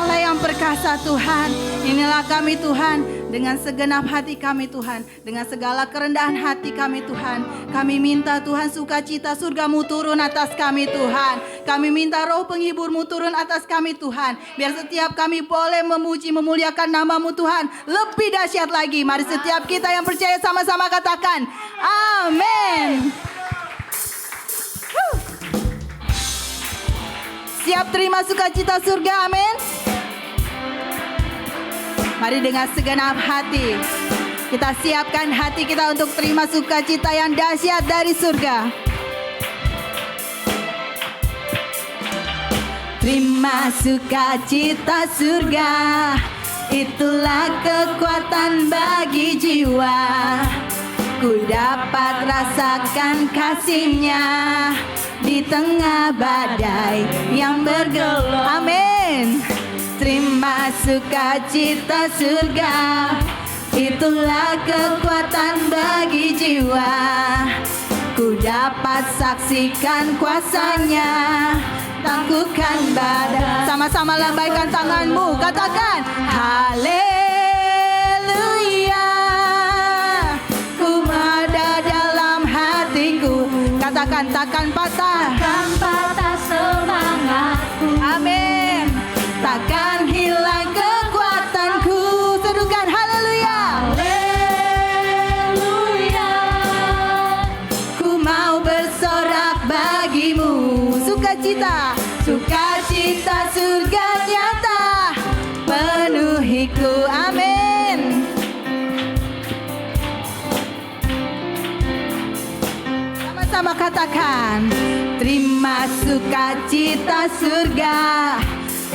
Allah yang perkasa Tuhan. Inilah kami Tuhan, dengan segenap hati kami Tuhan, dengan segala kerendahan hati kami Tuhan. Kami minta Tuhan sukacita surga-Mu turun atas kami Tuhan. Kami minta roh penghibur-Mu turun atas kami Tuhan. Biar setiap kami boleh memuji memuliakan nama-Mu Tuhan lebih dahsyat lagi. Mari setiap kita yang percaya sama-sama katakan amin. Siap terima sukacita surga, amin. Mari dengan segenap hati kita siapkan hati kita untuk terima sukacita yang dahsyat dari surga. Terima sukacita surga, itulah kekuatan bagi jiwa. Ku dapat rasakan kasih-Nya di tengah badai yang bergelora. Amin. Terima sukacita surga, itulah kekuatan bagi jiwa. Ku dapat saksikan kuasa-Nya, takutkan badai. Sama-sama lambaikan tanganmu, katakan haleluya. Ku ada dalam hatiku, katakan takkan patah, takkan patah semangatku. Amin. Takkan hilang kekuatanku. Serukan haleluya. Haleluya. Ku mau bersorak bagimu. Sukacita, sukacita surga nyata penuhiku. Amin. Sama-sama katakan, terima sukacita surga,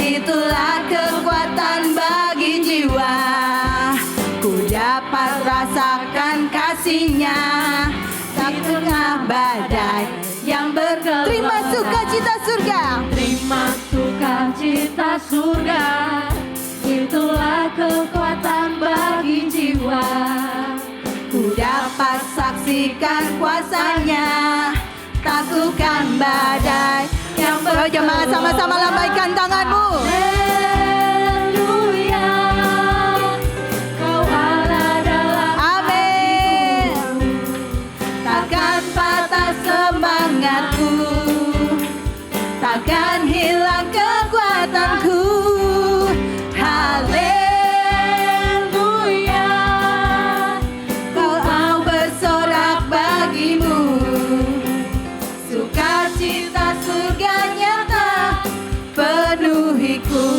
itulah kekuatan bagi jiwa. Ku dapat rasakan kasih-Nya di tengah badai yang bergelora. Terima sukacita surga, Terima sukacita surga, itulah kekuatan bagi jiwa. ku dapat saksikan kuasa-Nya, takutkan badai yang bergelora. Jemaat sama-sama lambaikan tanganmu. Haleluya. Kau ada dalam Amin. Takkan patah semangatku, takkan hilang kekuatanku. Haleluya. Kau mau bersorak bagimu, sukacita surga nyata penuhiku.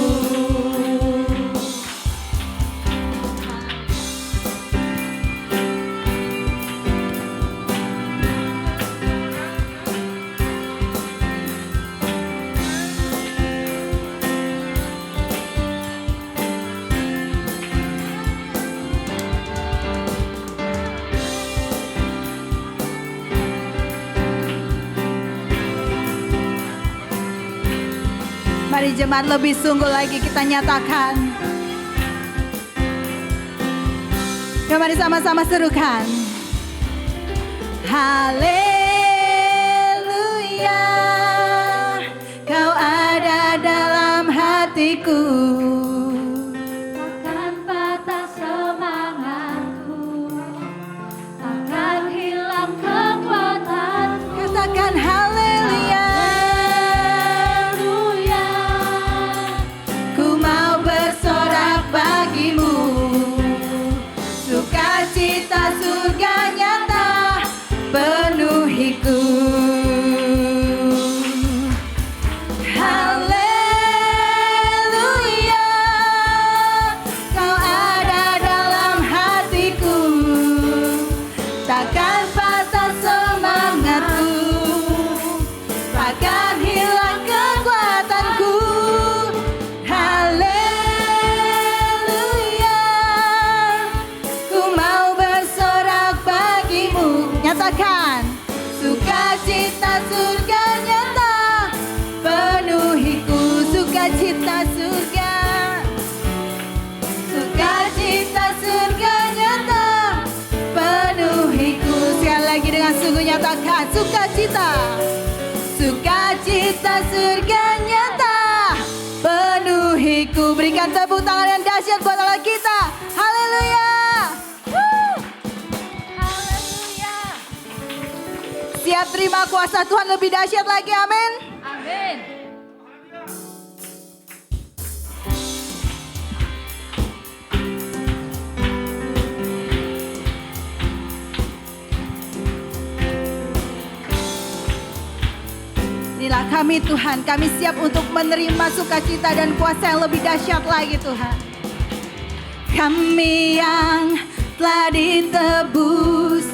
Mari jemaat lebih sungguh lagi kita nyatakan. Ya, mari sama-sama serukan. Haleluya. Kau ada dalam hatiku. takkan patah semangatku, takkan hilang kekuatanku. Katakan haleluya. Haleluya. Ku mau bersorak bagimu, sukacita surga nyata penuhiku. Haleluya. Kau ada dalam hatiku, takkan patah semangatku, takkan hilang kekuatanku. Haleluya. Ku mau bersorak bagimu. Nyatakan, sukacita surga nyata penuhiku. Sukacita surga, sukacita surga nyata penuhiku. Sekali lagi dengan sungguh nyatakan, sukacita, sukacita surga nyata penuhiku. Berikan tepuk tangan yang dahsyat buat Allah kita. Haleluya. Haleluya. Siap terima kuasa Tuhan lebih dahsyat lagi, amin. Amin. Inilah kami Tuhan, kami siap untuk menerima sukacita dan kuasa yang lebih dahsyat lagi Tuhan. Kami yang telah ditebus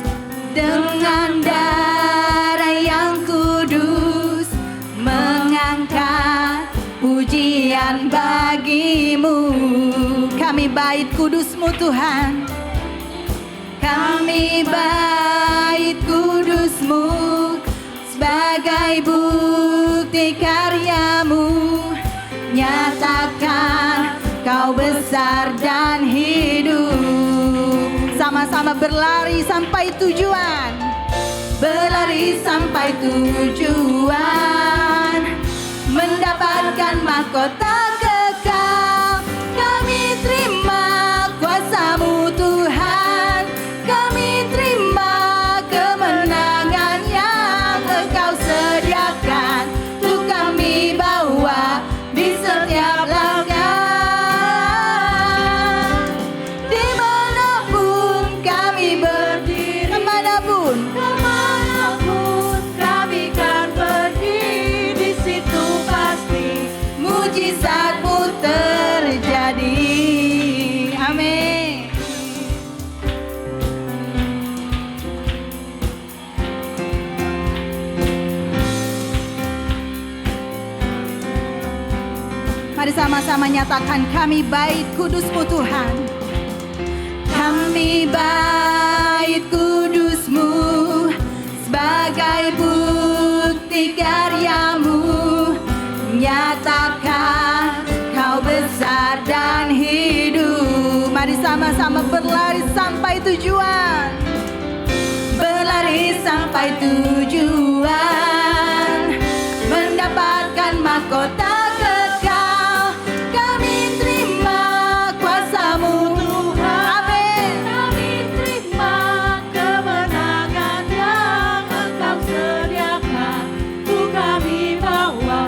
dengan darah yang kudus, mengangkat pujian bagimu. Kami bait kudus-Mu Tuhan, kami bait kudus-Mu sebagai bukti karya-Mu. Nyatakan Kau besar dan hidup. Sama-sama berlari sampai tujuan, berlari sampai tujuan, mendapatkan mahkota kekal. Kami terima kuasa-Mu Tuhan, kami terima kemenangan yang Engkau sediakan untuk kami bawa di setiap langkah. Dimanapun kami berdiri, kemanapun kami kan pergi, di situ pasti mujizat-Mu terjadi. Amin. Mari sama-sama nyatakan kami bait kudus-Mu Tuhan. Kami bait kudus-Mu sebagai bukti karya-Mu. Nyatakan Kau besar dan hidup. Mari sama-sama berlari sampai tujuan, berlari sampai tujuan, mendapatkan mahkota kekal. Kami terima kuasa-Mu Tuhan, amin. Kami terima kemenangan yang Engkau sediakan untuk kami bawa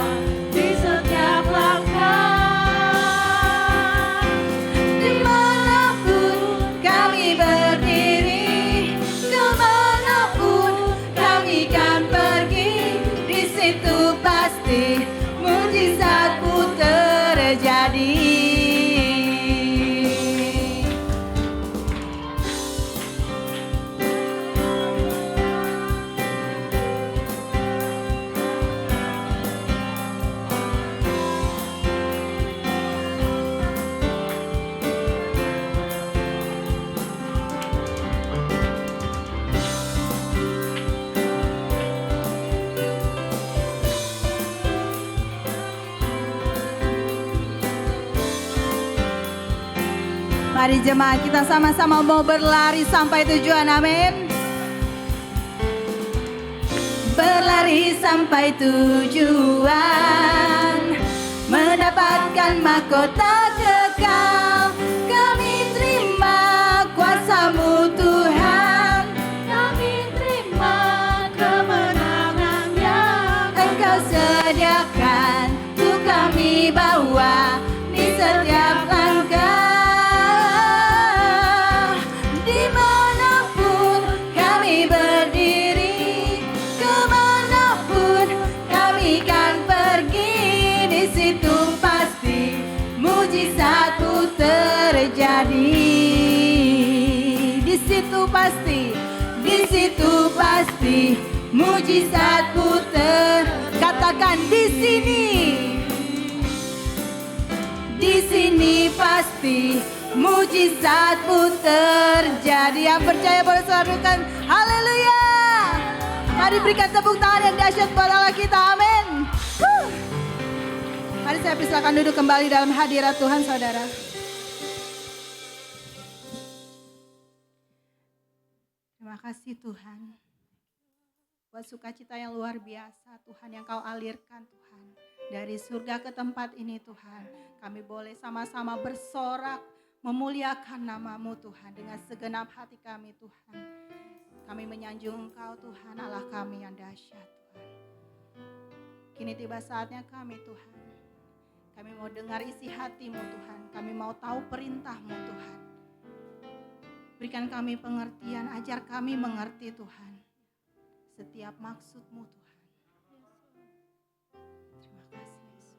di setiap langkah. Dimanapun kami berdiri, kemanapun kami kan pergi, di situ pasti mujizat-Mu terjadi. Mari jemaat kita sama-sama mau berlari sampai tujuan, amin. Berlari sampai tujuan, mendapatkan mahkota kekal. Kami terima kuasa-Mu Tuhan, Kami terima kemenangan yang Engkau sediakan untuk kami bawa di setiap langkah. Dimanapun kami berdiri, kemanapun kami kan pergi, di situ pasti mujizat-Mu terjadi. Di situ pasti, di situ pasti mujizat-Mu katakan di sini. Di sini pasti mujizat-Mu terjadi. Yang percaya boleh selalukan haleluya. Mari berikan tepuk tangan yang dahsyat buat Allah kita, amin. Mari saya persilakan duduk kembali dalam hadirat Tuhan saudara. Terima kasih Tuhan buat sukacita yang luar biasa Tuhan yang Kau alirkan Tuhan Dari surga ke tempat ini Tuhan, kami boleh sama-sama bersorak memuliakan nama-Mu Tuhan dengan segenap hati kami Tuhan. Kami menyanjung Engkau Tuhan, Allah kami yang dahsyat Tuhan. Kini tiba saatnya kami Tuhan. Kami mau dengar isi hati-Mu Tuhan. Kami mau tahu perintah-Mu Tuhan. Berikan kami pengertian, ajar kami mengerti Tuhan. Setiap maksud-Mu Tuhan. Terima kasih Yesus.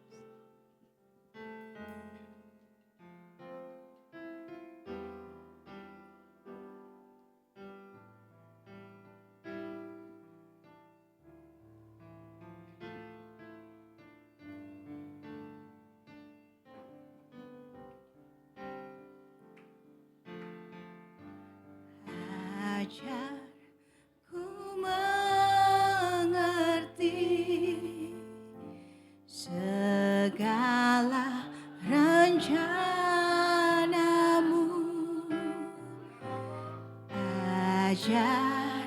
Ajar ku mengerti segala rencana-Mu. Ajar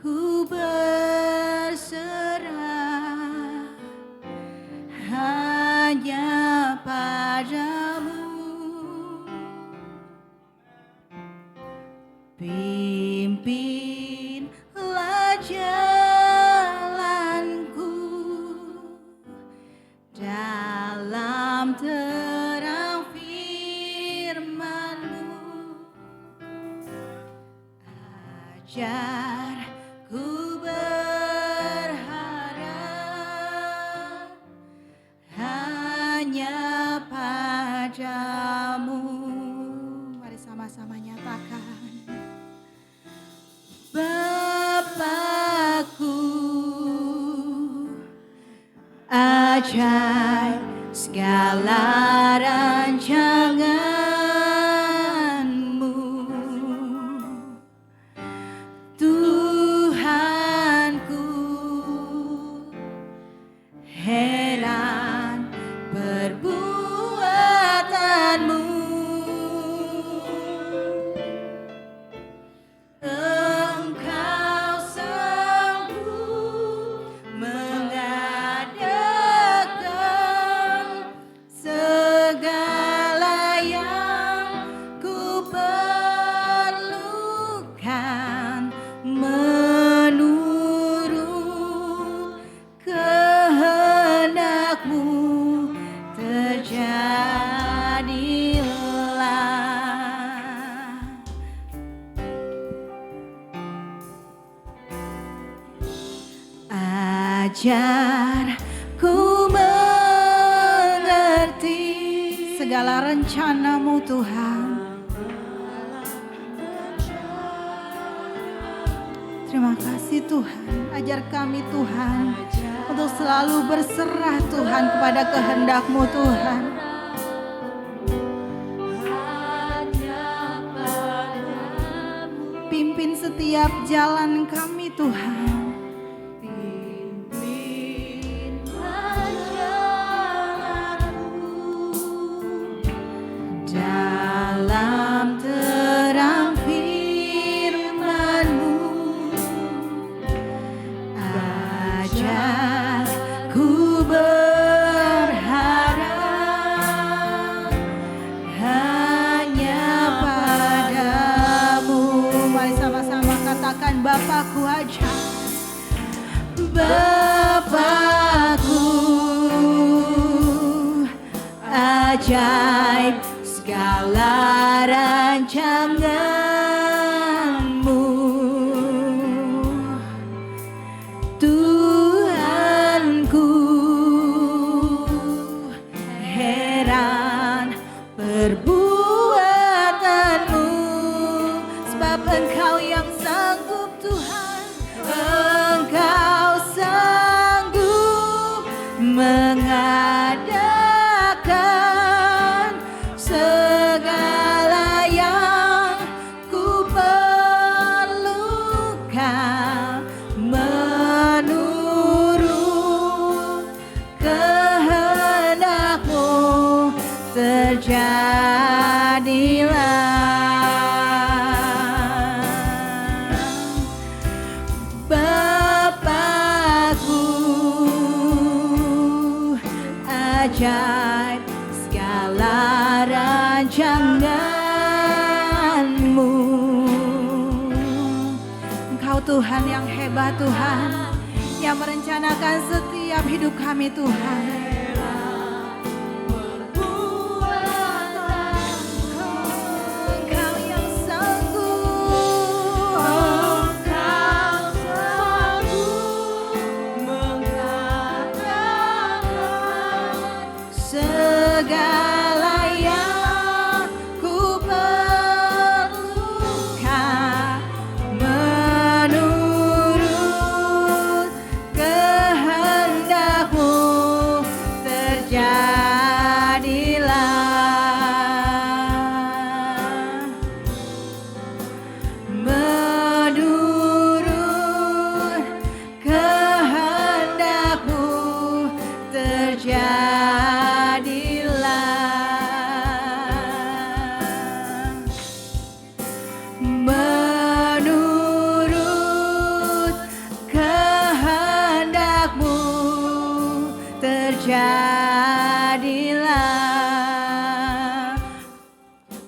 ku berserah hanya padamu. Pimpinlah jalanku dalam terang firman-Mu. Ajar ku berharap hanya padamu. Mari sama-sama nyatakan. Bapakku, ajaib segala rancangan-Mu. Tuhanku, heran perbuatan-Mu. Engkau sanggup mengadakan segala yang ku perlukan menurut kehendak-Mu. Terjadilah. Ajar ku mengerti segala rencana-Mu Tuhan. Terima kasih Tuhan. Ajar kami Tuhan untuk selalu berserah Tuhan kepada kehendak-Mu Tuhan. Pimpin setiap jalan kami Tuhan. Dalam terang firman-Mu, ajar ku berharap hanya padamu. Mari sama-sama katakan, Bapakku ajar. Bapakku ajaib segala rancangan-Mu. Tuhanku, heran perbuatan-Mu. Sebab Engkau yang sanggup Tuhan, Engkau sanggup mengadakan segala yang ku perlukan menurut kehendak-Mu. Terjadilah. Bapakku rancangan-Mu. Engkau Tuhan yang hebat Tuhan, yang merencanakan setiap hidup kami Tuhan. Engkau yang sanggup, Engkau sanggup mengatakan segala yang ku perlukan menurut kehendak-Mu terjadilah. Menurut kehendak-Mu terjadilah. Menurut kehendak-Mu terjadilah.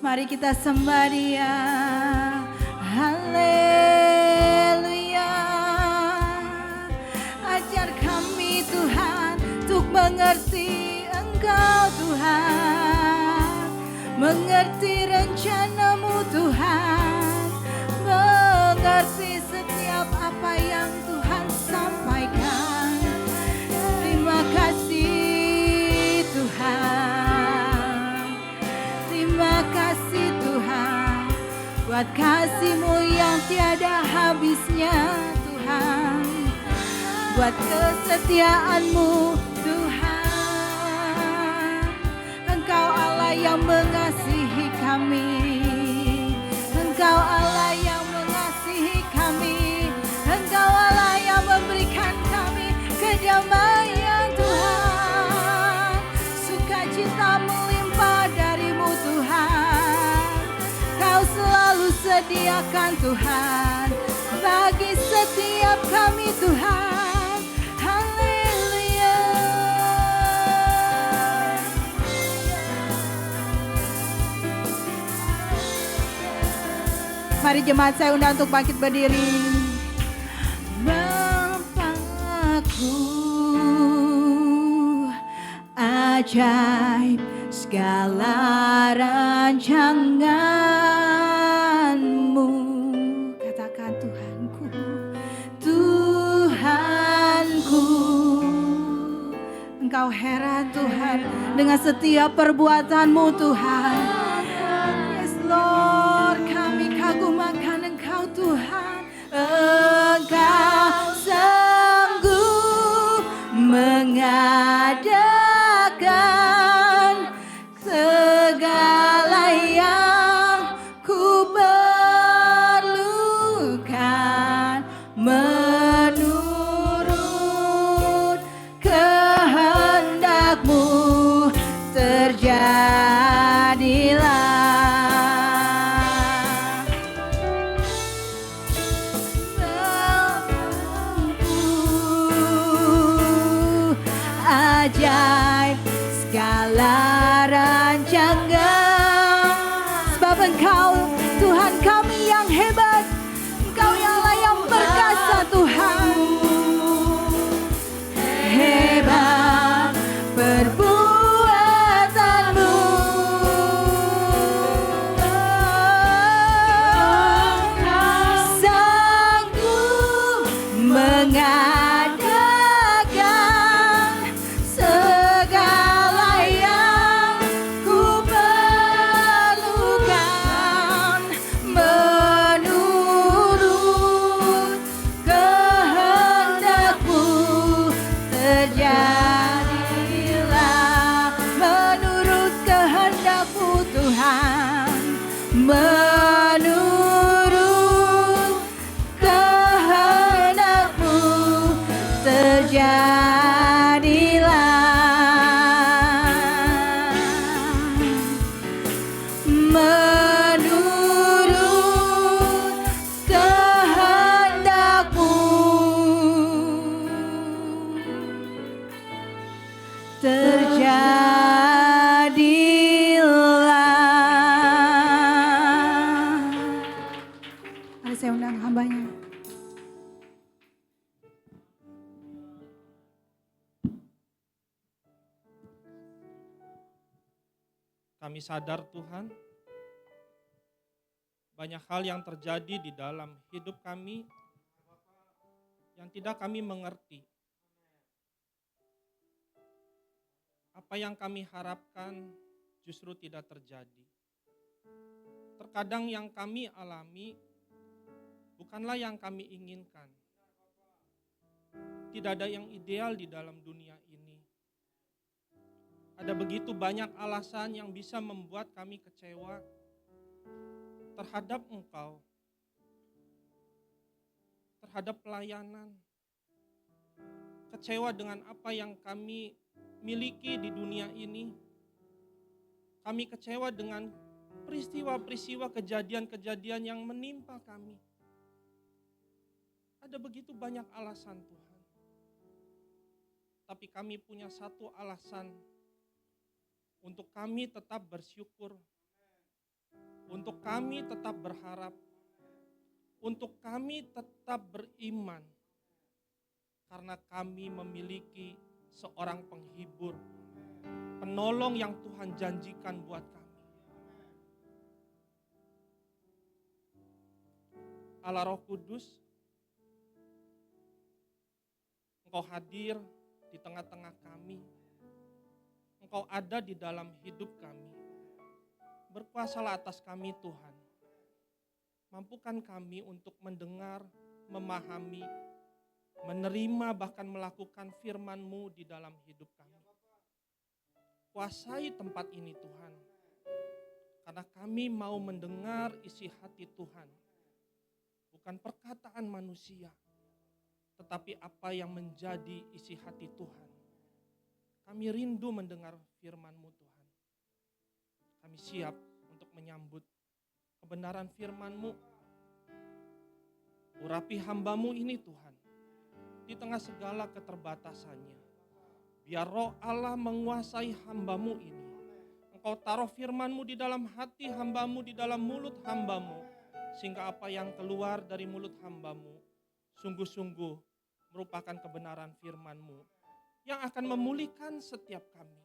Mari kita sembah Dia. Haleluya. Ajar kami Tuhan untuk mengerti Engkau Tuhan, mengerti rencana-Mu Tuhan, mengerti setiap apa yang Tuhan sampaikan. Terima kasih Tuhan, terima kasih Tuhan, buat kasih-Mu yang tiada habisnya Tuhan, buat kesetiaan-Mu Tuhan. Engkau Allah yang mengasihi kami, Engkau Allah yang mengasihi kami, Engkau Allah yang memberikan kami kedamaian Tuhan. Sukacita melimpah dari-Mu Tuhan, Kau selalu sediakan Tuhan bagi setiap kami Tuhan. Haleluya. Mari jemaat saya undang untuk bangkit berdiri. Bapakku, ajaib segala rancangan-Mu. Katakan Tuhanku, Tuhanku. Engkau heran Tuhan dengan setiap perbuatan-Mu Tuhan. Yes Lord, kami kagum-akan Engkau Tuhan. Engkau sanggup mengadakan segala yang ku perlukan menurut kehendak-Mu terjadilah. Ajaib segala rancangan, sebab Engkau Tuhan kami yang hebat, Engkau yang Allah yang perkasa Tuhan. Hebat perbuatan-Mu, sanggup mengadakan segala yang ku perlukan menurut kehendak-Mu terjadilah. Menurut kehendak-Mu Tuhan, menurut kehendak-Mu terjadilah. Menurut kehendak-Mu terjadilah. Kami sadar Tuhan, banyak hal yang terjadi di dalam hidup kami yang tidak kami mengerti. Apa yang kami harapkan justru tidak terjadi. Terkadang yang kami alami bukanlah yang kami inginkan. Tidak ada yang ideal di dalam dunia ini. Ada begitu banyak alasan yang bisa membuat kami kecewa terhadap Engkau, terhadap pelayanan, kecewa dengan apa yang kami miliki di dunia ini. Kami kecewa dengan peristiwa-peristiwa, kejadian-kejadian yang menimpa kami. Ada begitu banyak alasan Tuhan. Tapi kami punya satu alasan untuk kami tetap bersyukur, untuk kami tetap berharap, untuk kami tetap beriman. Karena kami memiliki seorang penghibur, penolong yang Tuhan janjikan buat kami. Allah Roh Kudus, Engkau hadir di tengah-tengah kami. Engkau ada di dalam hidup kami. Berkuasalah atas kami Tuhan. Mampukan kami untuk mendengar, memahami, menerima bahkan melakukan firman-Mu di dalam hidup kami. Kuasai tempat ini Tuhan. Karena kami mau mendengar isi hati Tuhan. Bukan perkataan manusia, tetapi apa yang menjadi isi hati Tuhan. Kami rindu mendengar firman-Mu Tuhan. Kami siap untuk menyambut kebenaran firman-Mu. Urapi hamba-Mu ini Tuhan, di tengah segala keterbatasannya. Biar Roh Allah menguasai hamba-Mu ini. Engkau taruh firman-Mu di dalam hati hamba-Mu, di dalam mulut hamba-Mu. Sehingga apa yang keluar dari mulut hamba-Mu sungguh-sungguh merupakan kebenaran firman-Mu yang akan memulihkan setiap kami,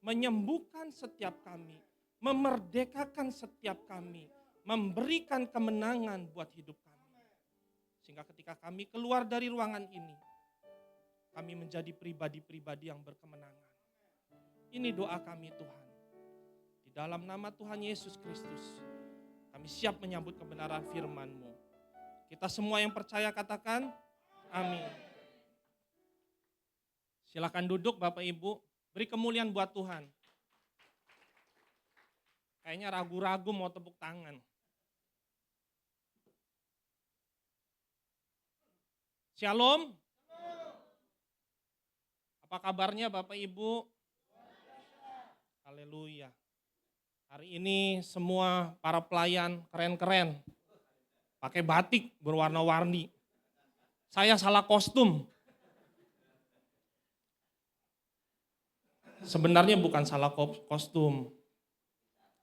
menyembuhkan setiap kami, memerdekakan setiap kami, memberikan kemenangan buat hidup kami. Sehingga ketika kami keluar dari ruangan ini, kami menjadi pribadi-pribadi yang berkemenangan. Ini doa kami Tuhan. Di dalam nama Tuhan Yesus Kristus, kami siap menyambut kebenaran firman-Mu. Kita semua yang percaya katakan, amin. Silakan duduk Bapak Ibu, beri kemuliaan buat Tuhan. Kayaknya ragu-ragu mau tepuk tangan. Shalom. Apa kabarnya Bapak Ibu? Haleluya. Hari ini semua para pelayan keren-keren. Pakai batik berwarna-warni. Saya salah kostum. Sebenarnya bukan salah kostum.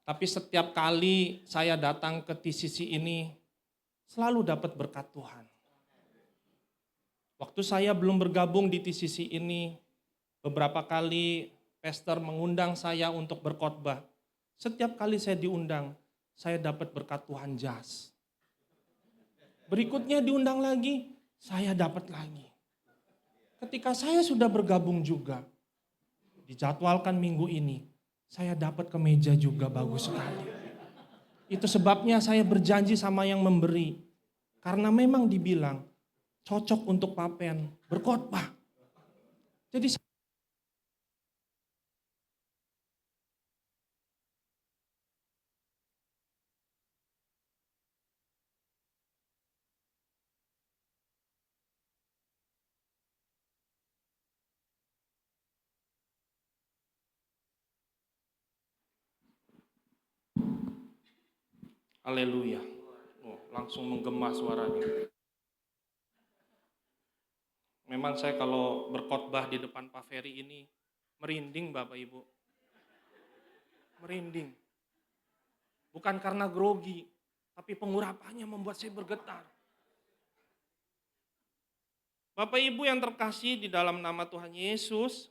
Tapi setiap kali saya datang ke TCC ini, selalu dapat berkat Tuhan. Waktu saya belum bergabung di TCC ini, beberapa kali pastor mengundang saya untuk berkhotbah. Setiap kali saya diundang, saya dapat berkat Tuhan jas. Berikutnya diundang lagi, saya dapat lagi. Ketika saya sudah bergabung juga, dijadwalkan minggu ini, saya dapat kemeja juga bagus sekali. Itu sebabnya saya berjanji sama yang memberi. Karena memang dibilang, cocok untuk Papen berkhotbah. Jadi haleluya. Oh, langsung menggema suaranya. Memang saya kalau berkhotbah di depan Pak Ferry ini merinding Bapak Ibu. Merinding. Bukan karena grogi, tapi pengurapannya membuat saya bergetar. Bapak Ibu yang terkasih di dalam nama Tuhan Yesus,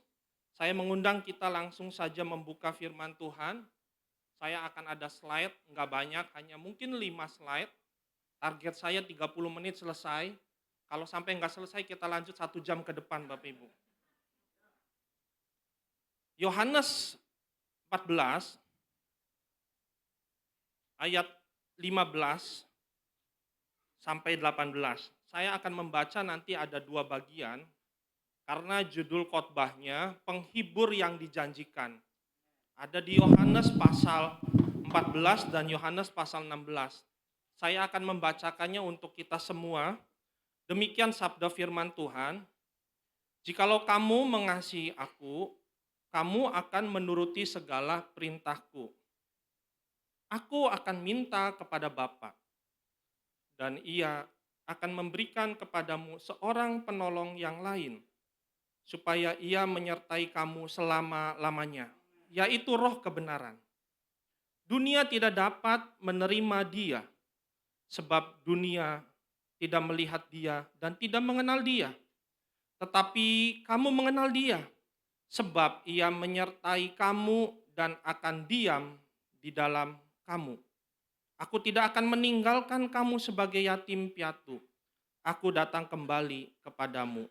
saya mengundang kita langsung saja membuka firman Tuhan Saya akan ada slide, nggak banyak, hanya mungkin 5 slide. Target saya 30 menit selesai. Kalau sampai nggak selesai, kita lanjut 1 jam ke depan, Bapak Ibu. Yohanes 14, ayat 15 sampai 18. Saya akan membaca nanti ada 2 bagian, karena judul khotbahnya penghibur yang dijanjikan. Ada di Yohanes pasal 14 dan Yohanes pasal 16. Saya akan membacakannya untuk kita semua. Demikian sabda firman Tuhan. Jikalau kamu mengasihi aku, kamu akan menuruti segala perintahku. Aku akan minta kepada Bapa, dan Ia akan memberikan kepadamu seorang penolong yang lain, supaya Ia menyertai kamu selama-lamanya, yaitu Roh kebenaran. Dunia tidak dapat menerima Dia, sebab dunia tidak melihat Dia dan tidak mengenal Dia. Tetapi kamu mengenal Dia, sebab Ia menyertai kamu dan akan diam di dalam kamu. Aku tidak akan meninggalkan kamu sebagai yatim piatu. Aku datang kembali kepadamu.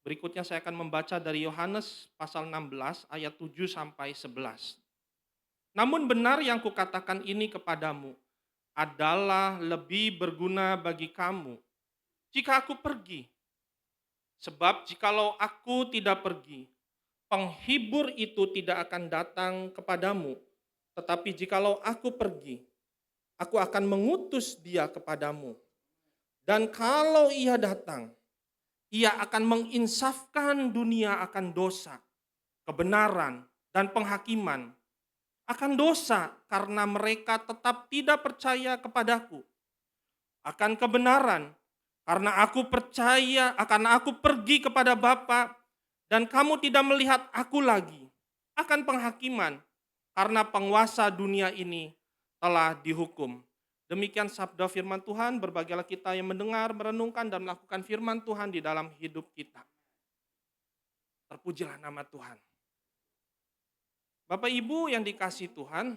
Berikutnya saya akan membaca dari Yohanes pasal 16 ayat 7 sampai 11. Namun benar yang kukatakan ini kepadamu adalah lebih berguna bagi kamu jika aku pergi. Sebab jikalau aku tidak pergi, penghibur itu tidak akan datang kepadamu. Tetapi jikalau aku pergi, aku akan mengutus Dia kepadamu. Dan kalau Ia datang, Ia akan menginsafkan dunia akan dosa, kebenaran, dan penghakiman. Akan dosa karena mereka tetap tidak percaya kepadaku. Akan kebenaran karena aku pergi kepada Bapa dan kamu tidak melihat aku lagi. Akan penghakiman karena penguasa dunia ini telah dihukum. Demikian sabda firman Tuhan, berbahagialah kita yang mendengar, merenungkan, dan melakukan firman Tuhan di dalam hidup kita. Terpujilah nama Tuhan. Bapak Ibu yang dikasihi Tuhan,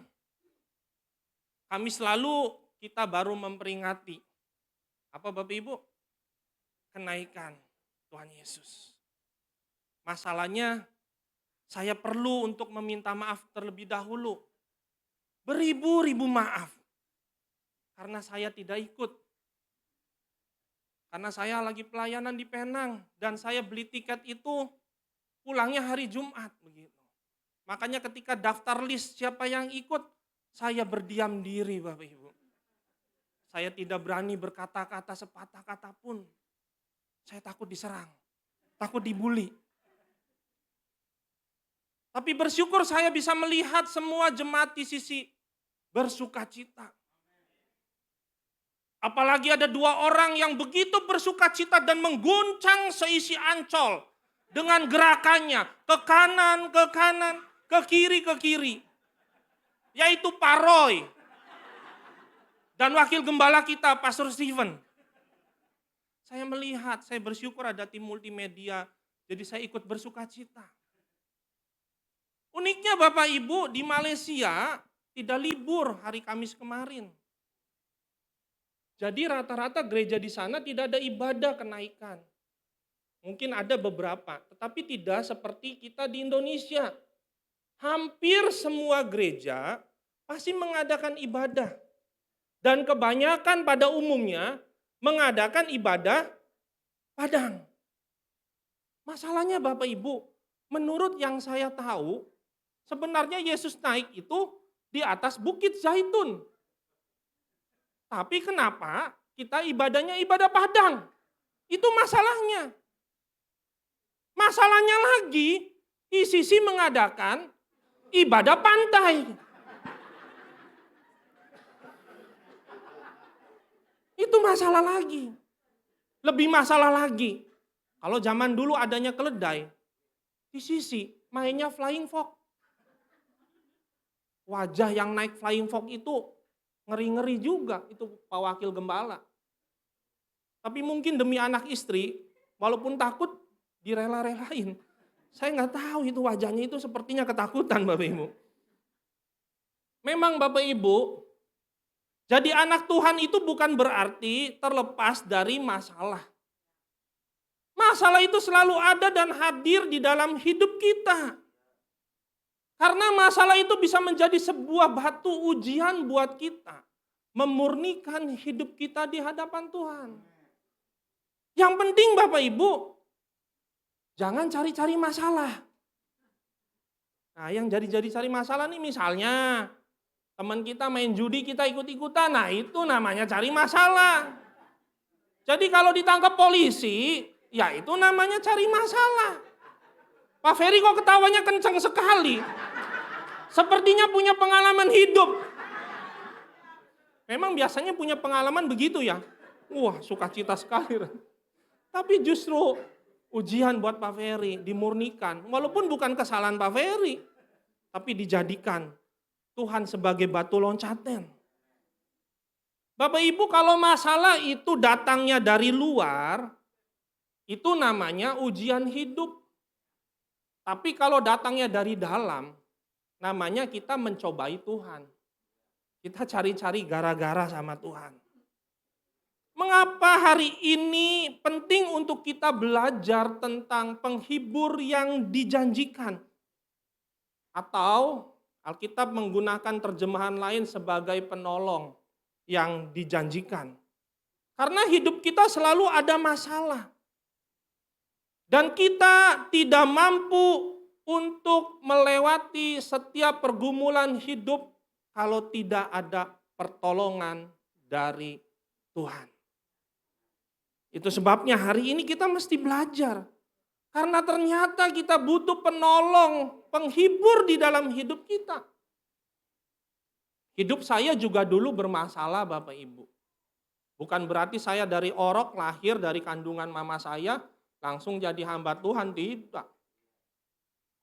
kami selalu kita baru memperingati. Apa Bapak Ibu? Kenaikan Tuhan Yesus. Masalahnya, saya perlu untuk meminta maaf terlebih dahulu. Beribu-ribu maaf. Karena saya tidak ikut. Karena saya lagi pelayanan di Penang. Dan saya beli tiket itu pulangnya hari Jumat. Begitu. Makanya ketika daftar list siapa yang ikut, saya berdiam diri Bapak Ibu. Saya tidak berani berkata-kata sepatah kata pun. Saya takut diserang. Takut dibully. Tapi bersyukur saya bisa melihat semua jemaat di sisi bersukacita. Apalagi ada 2 orang yang begitu bersukacita dan mengguncang seisi Ancol dengan gerakannya ke kanan, ke kiri. Yaitu Pak Roy dan wakil gembala kita, Pastor Steven. Saya melihat, saya bersyukur ada tim multimedia, jadi saya ikut bersukacita. Uniknya Bapak Ibu, di Malaysia tidak libur hari Kamis kemarin. Jadi rata-rata gereja di sana tidak ada ibadah kenaikan. Mungkin ada beberapa, tetapi tidak seperti kita di Indonesia. Hampir semua gereja pasti mengadakan ibadah. Dan kebanyakan pada umumnya mengadakan ibadah padang. Masalahnya Bapak Ibu, menurut yang saya tahu, sebenarnya Yesus naik itu di atas Bukit Zaitun. Tapi kenapa kita ibadahnya ibadah padang? Itu masalahnya. Masalahnya lagi, ICC mengadakan ibadah pantai. Itu masalah lagi. Lebih masalah lagi. Kalau zaman dulu adanya keledai, ICC mainnya flying fox. Wajah yang naik flying fox itu ngeri-ngeri juga, itu Pak Wakil Gembala. Tapi mungkin demi anak istri, walaupun takut, direla-relain. Saya nggak tahu itu wajahnya itu sepertinya ketakutan Bapak Ibu. Memang Bapak Ibu, jadi anak Tuhan itu bukan berarti terlepas dari masalah. Masalah itu selalu ada dan hadir di dalam hidup kita. Karena masalah itu bisa menjadi sebuah batu ujian buat kita. Memurnikan hidup kita di hadapan Tuhan. Yang penting Bapak Ibu, jangan cari-cari masalah. Nah yang jadi cari masalah nih misalnya, teman kita main judi kita ikut-ikutan, nah itu namanya cari masalah. Jadi kalau ditangkap polisi, ya itu namanya cari masalah. Pak Ferry kok ketawanya kencang sekali. Sepertinya punya pengalaman hidup. Memang biasanya punya pengalaman begitu ya. Wah, sukacita sekali. Tapi justru ujian buat Pak Ferry dimurnikan. Walaupun bukan kesalahan Pak Ferry, tapi dijadikan Tuhan sebagai batu loncatan. Bapak Ibu, kalau masalah itu datangnya dari luar, itu namanya ujian hidup. Tapi kalau datangnya dari dalam, namanya kita mencobai Tuhan. Kita cari-cari gara-gara sama Tuhan. Mengapa hari ini penting untuk kita belajar tentang penghibur yang dijanjikan? Atau Alkitab menggunakan terjemahan lain sebagai penolong yang dijanjikan. Karena hidup kita selalu ada masalah. Dan kita tidak mampu untuk melewati setiap pergumulan hidup kalau tidak ada pertolongan dari Tuhan. Itu sebabnya hari ini kita mesti belajar. Karena ternyata kita butuh penolong, penghibur di dalam hidup kita. Hidup saya juga dulu bermasalah Bapak Ibu. Bukan berarti saya dari orok lahir dari kandungan mama saya, langsung jadi hamba Tuhan, tidak.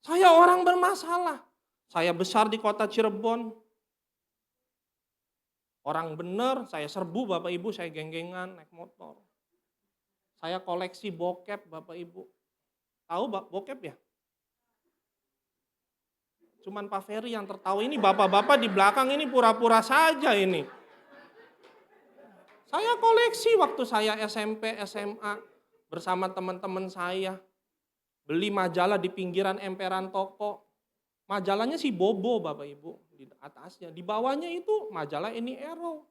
Saya orang bermasalah. Saya besar di kota Cirebon. Orang bener, saya serbu Bapak Ibu, saya geng-gengan naik motor. Saya koleksi bokep Bapak Ibu. Tahu bokep ya? Cuman Pak Ferry yang tertawa, ini bapak-bapak di belakang ini pura-pura saja ini. Saya koleksi waktu saya SMP, SMA bersama teman-teman saya. Beli majalah di pinggiran emperan toko. Majalahnya si Bobo Bapak Ibu di atasnya. Di bawahnya itu majalah Eni Ero.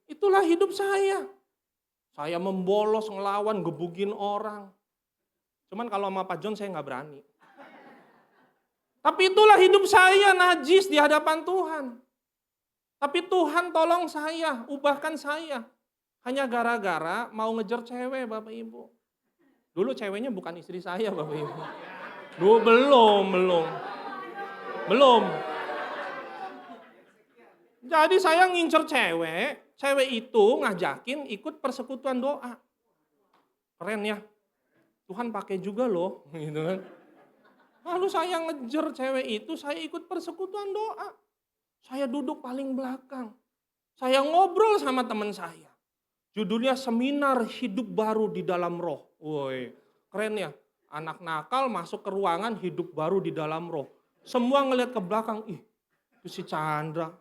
Itulah hidup saya. Saya membolos, ngelawan, gebugin orang. Cuman kalau sama Pak John saya nggak berani. Tapi itulah hidup saya najis di hadapan Tuhan. Tapi Tuhan tolong saya, ubahkan saya. Hanya gara-gara mau ngejar cewek Bapak Ibu. Dulu ceweknya bukan istri saya Bapak Ibu. Dulu belum. Jadi saya ngincer cewek itu ngajakin ikut persekutuan doa. Keren ya, Tuhan pakai juga loh. Gitu kan. Lalu saya ngejar cewek itu, saya ikut persekutuan doa. Saya duduk paling belakang. Saya ngobrol sama teman saya. Judulnya Seminar Hidup Baru di Dalam Roh. Woi, keren ya. Anak nakal masuk ke ruangan hidup baru di dalam roh. Semua ngeliat ke belakang, ih itu si Chandra.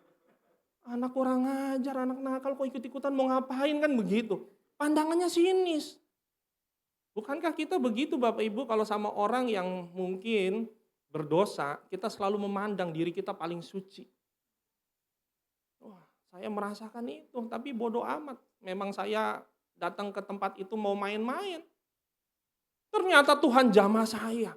Anak kurang ajar, anak nakal kok ikut-ikutan mau ngapain kan begitu. Pandangannya sinis. Bukankah kita begitu Bapak Ibu kalau sama orang yang mungkin berdosa, kita selalu memandang diri kita paling suci. Wah, saya merasakan itu, tapi bodoh amat. Memang saya datang ke tempat itu mau main-main. Ternyata Tuhan jamah saya.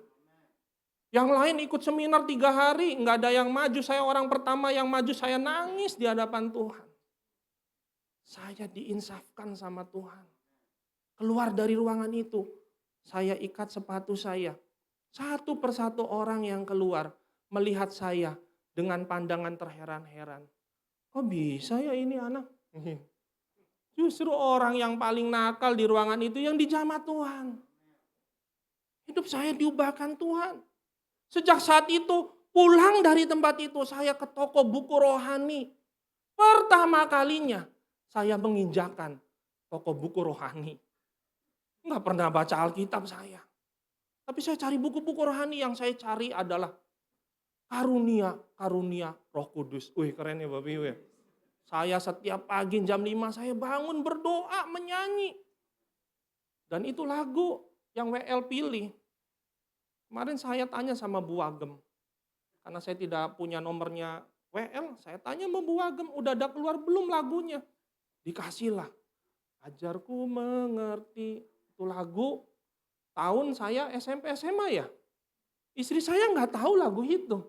Yang lain ikut seminar 3 hari, nggak ada yang maju. Saya orang pertama yang maju, saya nangis di hadapan Tuhan. Saya diinsafkan sama Tuhan. Keluar dari ruangan itu, saya ikat sepatu saya. Satu persatu orang yang keluar melihat saya dengan pandangan terheran-heran. Kok bisa ya ini anak? Justru orang yang paling nakal di ruangan itu yang dijamah Tuhan. Hidup saya diubahkan Tuhan. Sejak saat itu, pulang dari tempat itu, saya ke toko buku rohani. Pertama kalinya, saya menginjakan toko buku rohani. Nggak pernah baca Alkitab saya. Tapi saya cari buku-buku rohani, yang saya cari adalah Karunia, karunia Roh Kudus. Wih, keren ya Bapak Ibu ya. Saya setiap pagi jam 5 saya bangun berdoa, menyanyi. Dan itu lagu yang WL pilih. Kemarin saya tanya sama Bu Agem. Karena saya tidak punya nomornya WL, saya tanya sama Bu Agem, udah ada keluar belum lagunya? Dikasihlah. Ajarku mengerti. Itu lagu tahun saya SMP SMA ya. Istri saya nggak tahu lagu itu.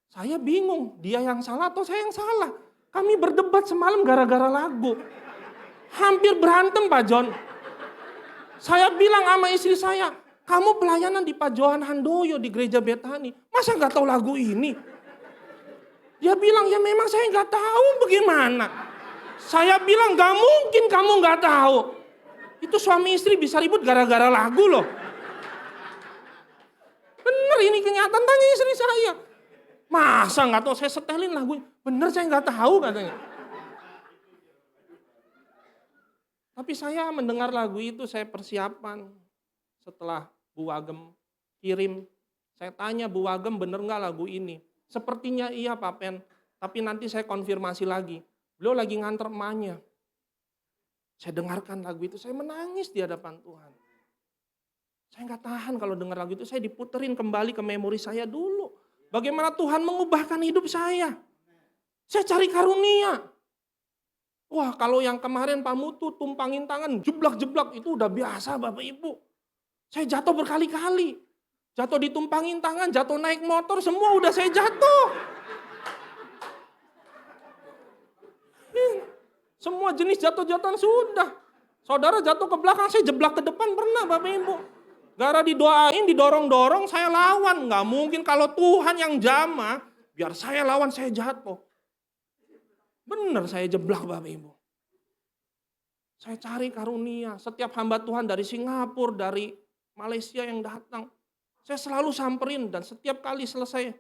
Saya bingung, dia yang salah atau saya yang salah. Kami berdebat semalam gara-gara lagu. Hampir berantem Pak John. Saya bilang sama istri saya, kamu pelayanan di Pak Johan Handoyo di gereja Betani. Masa nggak tahu lagu ini? Dia bilang, ya memang saya nggak tahu bagaimana. Saya bilang, nggak mungkin kamu nggak tahu. Itu suami istri bisa ribut gara-gara lagu loh. Bener ini kenyataan, tanya istri saya. Masa nggak tahu saya setelin lagunya? Bener saya nggak tahu katanya. Tapi saya mendengar lagu itu saya persiapan. Setelah Bu Agem kirim, saya tanya Bu Agem bener nggak lagu ini? Sepertinya iya Pak Pen, tapi nanti saya konfirmasi lagi. Beliau lagi nganter emaknya. Saya dengarkan lagu itu, saya menangis di hadapan Tuhan. Saya nggak tahan kalau dengar lagu itu, saya diputerin kembali ke memori saya dulu. Bagaimana Tuhan mengubahkan hidup saya. Saya cari karunia. Wah kalau yang kemarin Pak Mutu tumpangin tangan, jeblak-jeblak itu udah biasa Bapak Ibu. Saya jatuh berkali-kali. Jatuh ditumpangin tangan, jatuh naik motor, semua udah saya jatuh. Semua jenis jatuh-jatuhan sudah. Saudara jatuh ke belakang, saya jeblak ke depan pernah Bapak Ibu. Gara didoain, didorong-dorong, saya lawan. Nggak mungkin kalau Tuhan yang jamah, biar saya lawan, saya jatuh. Benar saya jeblak Bapak Ibu. Saya cari karunia. Setiap hamba Tuhan dari Singapura, dari Malaysia yang datang. Saya selalu samperin dan setiap kali selesai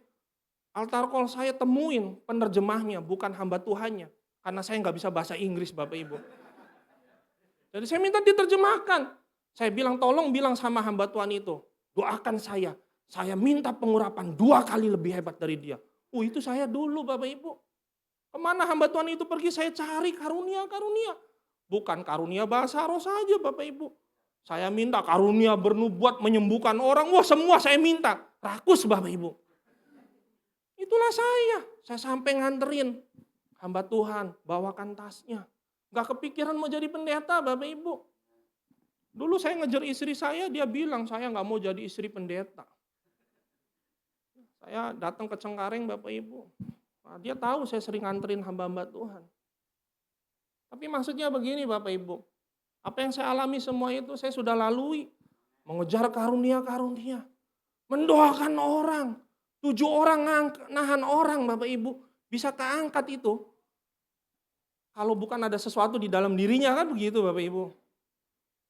altar call saya temuin penerjemahnya, bukan hamba Tuhannya. Karena saya nggak bisa bahasa Inggris Bapak Ibu. Jadi saya minta diterjemahkan. Saya bilang tolong bilang sama hamba Tuhan itu, doakan saya. Saya minta pengurapan 2 kali lebih hebat dari dia. Itu saya dulu Bapak Ibu. Kemana hamba Tuhan itu pergi saya cari karunia-karunia. Bukan karunia bahasa roh saja Bapak Ibu. Saya minta karunia bernubuat menyembuhkan orang. Wah semua saya minta. Rakus Bapak Ibu. Itulah saya. Saya sampai nganterin hamba Tuhan. Bawakan tasnya. Gak kepikiran mau jadi pendeta Bapak Ibu. Dulu saya ngejar istri saya. Dia bilang saya gak mau jadi istri pendeta. Saya datang ke Cengkareng Bapak Ibu. Nah, dia tahu saya sering nganterin hamba-hamba Tuhan. Tapi maksudnya begini Bapak Ibu. Apa yang saya alami semua itu saya sudah lalui. Mengejar karunia-karunia. Mendoakan orang. 7 orang nahan orang Bapak Ibu. Bisa keangkat itu. Kalau bukan ada sesuatu di dalam dirinya kan begitu Bapak Ibu.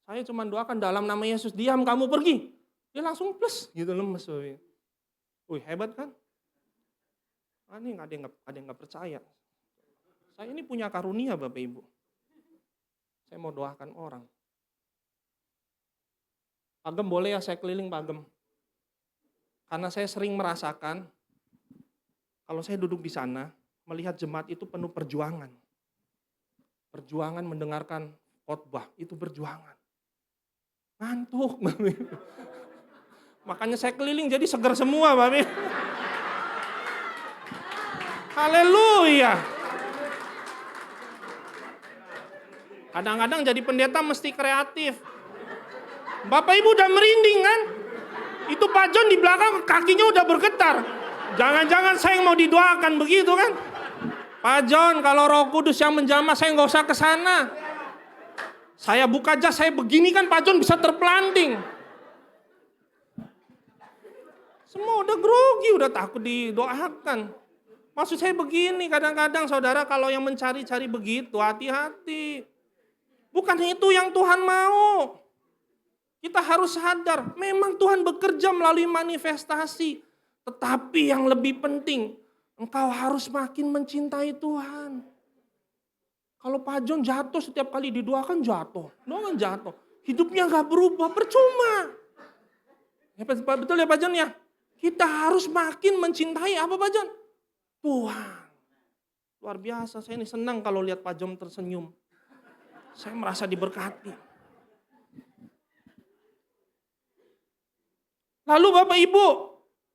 Saya cuma doakan dalam nama Yesus. Diam kamu pergi. Dia langsung plus gitu lemes Bapak Ibu. Wih hebat kan? Ini ada yang nggak percaya. Saya ini punya karunia Bapak Ibu. Saya mau doakan orang. Pak Gem boleh ya saya keliling Pak Gem. Karena saya sering merasakan, kalau saya duduk di sana, melihat jemaat itu penuh perjuangan. Perjuangan mendengarkan khotbah, itu perjuangan. Ngantuk Bapak Ibu. Makanya saya keliling jadi segar semua Bapak Ibu. Haleluya. Kadang-kadang jadi pendeta mesti kreatif. Bapak Ibu udah merinding kan? Itu Pak John di belakang kakinya udah bergetar. Jangan-jangan saya yang mau didoakan begitu kan? Pak John kalau Roh Kudus yang menjamah saya nggak usah ke sana. Saya buka jas saya begini kan Pak John bisa terpelanting. Semua udah grogi, udah takut didoakan. Maksud saya begini, kadang-kadang saudara kalau yang mencari-cari begitu, hati-hati. Bukan itu yang Tuhan mau. Kita harus sadar, memang Tuhan bekerja melalui manifestasi. Tetapi yang lebih penting, engkau harus makin mencintai Tuhan. Kalau Pak John jatuh setiap kali didoakan jatuh. Doakan jatuh. Hidupnya gak berubah, percuma. Ya, betul ya Pak John ya? Kita harus makin mencintai apa Pak John? Tuhan. Luar biasa, saya ini senang kalau lihat Pak John tersenyum. Saya merasa diberkati. Lalu Bapak Ibu,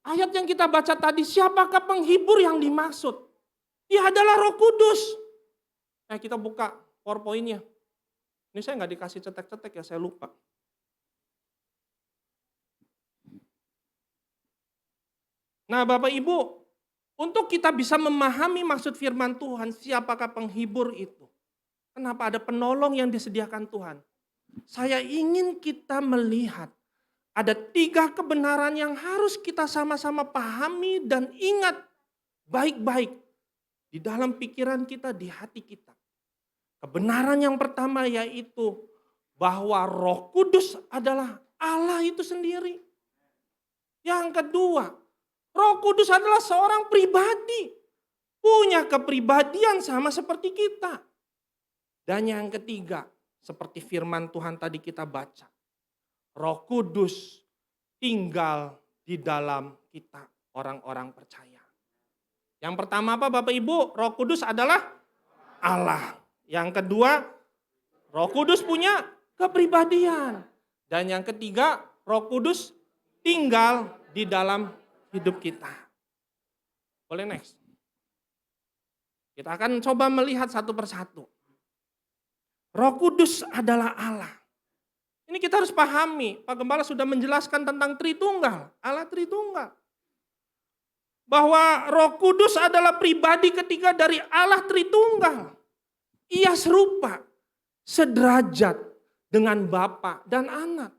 ayat yang kita baca tadi, siapakah penghibur yang dimaksud? Dia adalah Roh Kudus. Kita buka PowerPoint-nya. Ini saya nggak dikasih cetek-cetek ya, saya lupa. Nah Bapak Ibu, untuk kita bisa memahami maksud firman Tuhan, siapakah penghibur itu? Kenapa ada penolong yang disediakan Tuhan? Saya ingin kita melihat ada 3 kebenaran yang harus kita sama-sama pahami dan ingat baik-baik di dalam pikiran kita, di hati kita. Kebenaran yang pertama yaitu bahwa Roh Kudus adalah Allah itu sendiri. Yang kedua, Roh Kudus adalah seorang pribadi, punya kepribadian sama seperti kita. Dan yang ketiga, seperti firman Tuhan tadi kita baca, Roh Kudus tinggal di dalam kita, orang-orang percaya. Yang pertama apa Bapak Ibu? Roh Kudus adalah Allah. Yang kedua, Roh Kudus punya kepribadian. Dan yang ketiga, Roh Kudus tinggal di dalam hidup kita. Boleh next? Kita akan coba melihat satu persatu. Roh Kudus adalah Allah. Ini kita harus pahami, Pak Gembala sudah menjelaskan tentang Tritunggal, Allah Tritunggal. Bahwa Roh Kudus adalah pribadi ketiga dari Allah Tritunggal. Ia serupa, sederajat dengan Bapa dan Anak.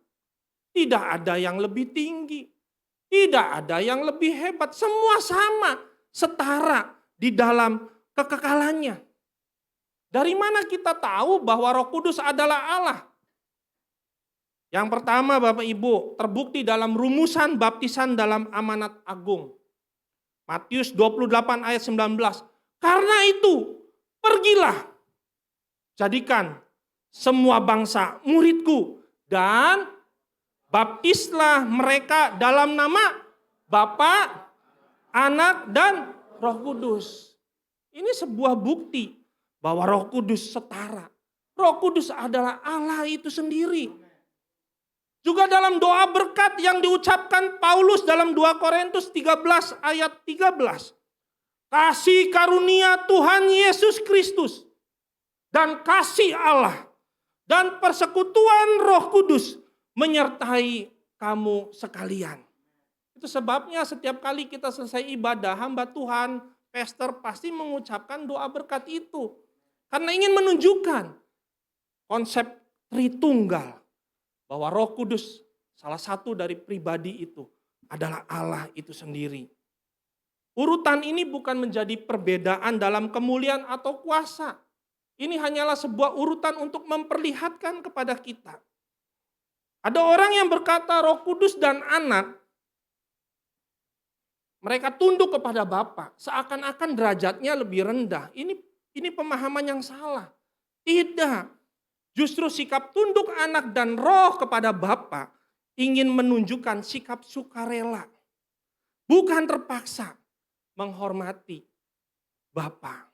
Tidak ada yang lebih tinggi, tidak ada yang lebih hebat, semua sama, setara di dalam kekekalannya. Dari mana kita tahu bahwa Roh Kudus adalah Allah? Yang pertama Bapak Ibu, terbukti dalam rumusan baptisan dalam amanat agung. Matius 28 ayat 19. Karena itu, pergilah, jadikan semua bangsa muridku dan baptislah mereka dalam nama Bapa, Anak, dan Roh Kudus. Ini sebuah bukti bahwa Roh Kudus setara. Roh Kudus adalah Allah itu sendiri. Juga dalam doa berkat yang diucapkan Paulus dalam 2 Korintus 13 ayat 13. Kasih karunia Tuhan Yesus Kristus dan kasih Allah dan persekutuan Roh Kudus menyertai kamu sekalian. Itu sebabnya setiap kali kita selesai ibadah, hamba Tuhan, pastor pasti mengucapkan doa berkat itu. Karena ingin menunjukkan konsep Tritunggal. Bahwa Roh Kudus salah satu dari pribadi itu adalah Allah itu sendiri. Urutan ini bukan menjadi perbedaan dalam kemuliaan atau kuasa. Ini hanyalah sebuah urutan untuk memperlihatkan kepada kita. Ada orang yang berkata Roh Kudus dan Anak, mereka tunduk kepada Bapa, seakan-akan derajatnya lebih rendah. Ini pemahaman yang salah. Tidak. Justru sikap tunduk Anak dan Roh kepada Bapa ingin menunjukkan sikap sukarela. Bukan terpaksa menghormati Bapa.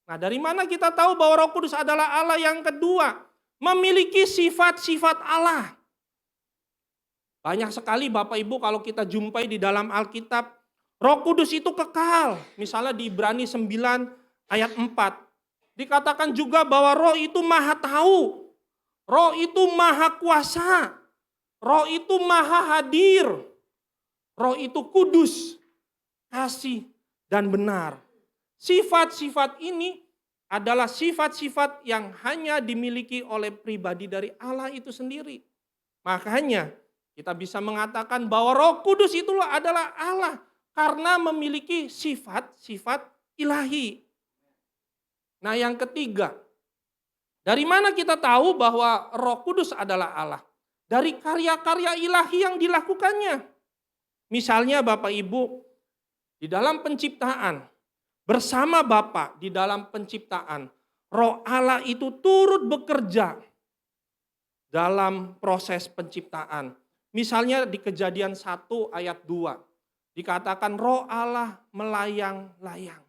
Nah, dari mana kita tahu bahwa Roh Kudus adalah Allah? Yang kedua, memiliki sifat-sifat Allah. Banyak sekali Bapak Ibu kalau kita jumpai di dalam Alkitab, Roh Kudus itu kekal. Misalnya di Ibrani 9 ayat 4. Dikatakan juga bahwa Roh itu maha tahu, Roh itu maha kuasa, Roh itu maha hadir, Roh itu kudus, kasih, dan benar. Sifat-sifat ini adalah sifat-sifat yang hanya dimiliki oleh pribadi dari Allah itu sendiri. Makanya kita bisa mengatakan bahwa Roh Kudus itulah adalah Allah karena memiliki sifat-sifat ilahi. Nah yang ketiga, dari mana kita tahu bahwa Roh Kudus adalah Allah? Dari karya-karya ilahi yang dilakukannya. Misalnya Bapak Ibu, di dalam penciptaan, bersama Bapa di dalam penciptaan, Roh Allah itu turut bekerja dalam proses penciptaan. Misalnya di Kejadian 1 ayat 2. Dikatakan roh Allah melayang-layang.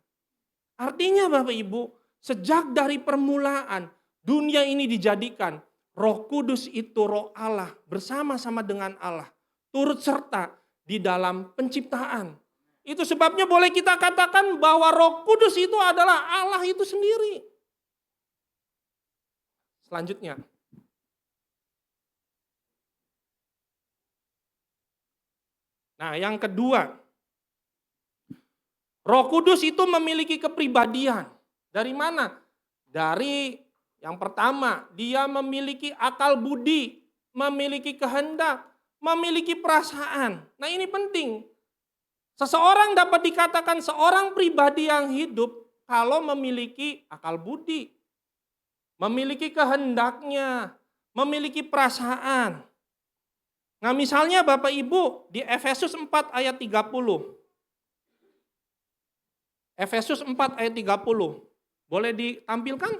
Artinya Bapak Ibu, sejak dari permulaan dunia ini dijadikan, Roh Kudus itu roh Allah bersama-sama dengan Allah. Turut serta di dalam penciptaan. Itu sebabnya boleh kita katakan bahwa Roh Kudus itu adalah Allah itu sendiri. Selanjutnya. Nah, yang kedua, Roh Kudus itu memiliki kepribadian. Dari mana? Dari yang pertama, dia memiliki akal budi, memiliki kehendak, memiliki perasaan. Nah, ini penting. Seseorang dapat dikatakan seorang pribadi yang hidup kalau memiliki akal budi, memiliki kehendaknya, memiliki perasaan. Nah, misalnya Bapak Ibu di Efesus 4 ayat 30. Efesus 4 ayat 30. Boleh ditampilkan?